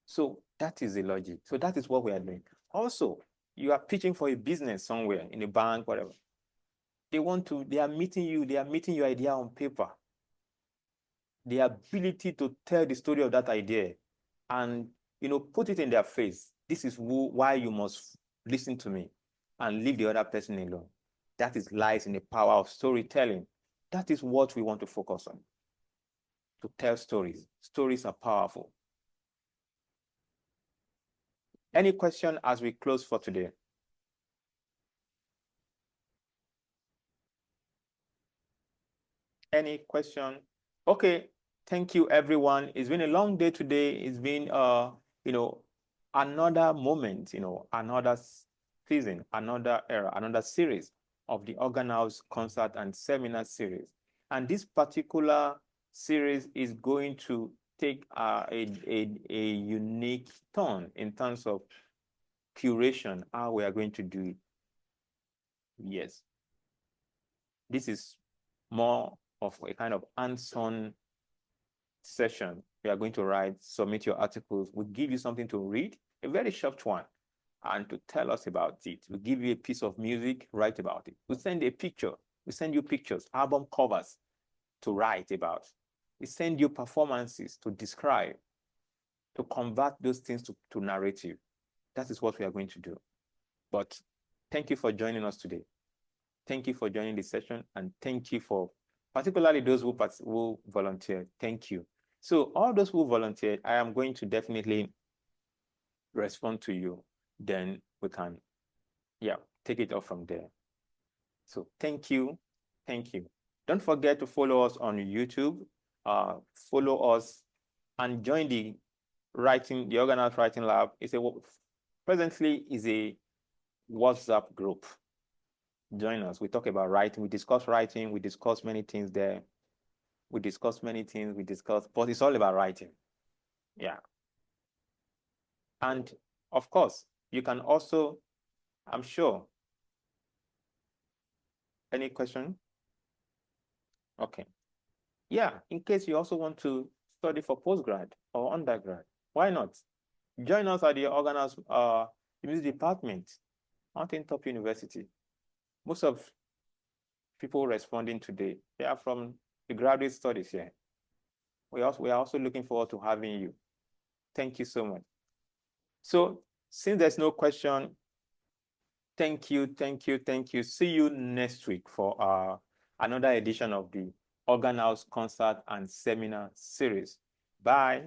So that is the logic. So that is what we are doing. Also, you are pitching for a business somewhere, in a bank, whatever. They are meeting you, they are meeting your idea on paper. The ability to tell the story of that idea and put it in their face. This is why you must listen to me and leave the other person alone. That lies in the power of storytelling. That is what we want to focus on. To tell stories. Stories are powerful. Any question as we close for today? Any question? Okay, thank you, everyone. It's been a long day today. It's been, you know, another moment, you know, another season, another era, another series of the Organ House Concert and Seminar Series. And this particular series is going to take a unique turn in terms of curation, how we are going to do it. Yes. This is more of a kind of hands-on session. We are going to write, submit your articles. We'll give you something to read, a very short one, and to tell us about it. We'll give you a piece of music, write about it. We'll send a picture. We send you pictures, album covers to write about. We send you performances to describe, to convert those things to narrative. That is what we are going to do. But thank you for joining us today. Thank you for joining the session, and thank you for particularly those who volunteered. Thank you. So all those who volunteered, I am going to definitely respond to you. Then we can, take it off from there. So thank you. Thank you. Don't forget to follow us on YouTube. Follow us and join the Organized Writing Lab. Presently is a WhatsApp group. Join us. We talk about writing. We discuss writing. We discuss many things there. But it's all about writing. Yeah. And of course, you can also, I'm sure. Any question? Okay. Yeah, in case you also want to study for postgrad or undergrad, why not? Join us at the Organized Music Department, Mountain Top University. Most of people responding today, they are from the graduate studies here. We are also looking forward to having you. Thank you so much. So since there's no question, thank you. See you next week for another edition of the Organ House Concert and Seminar Series. Bye.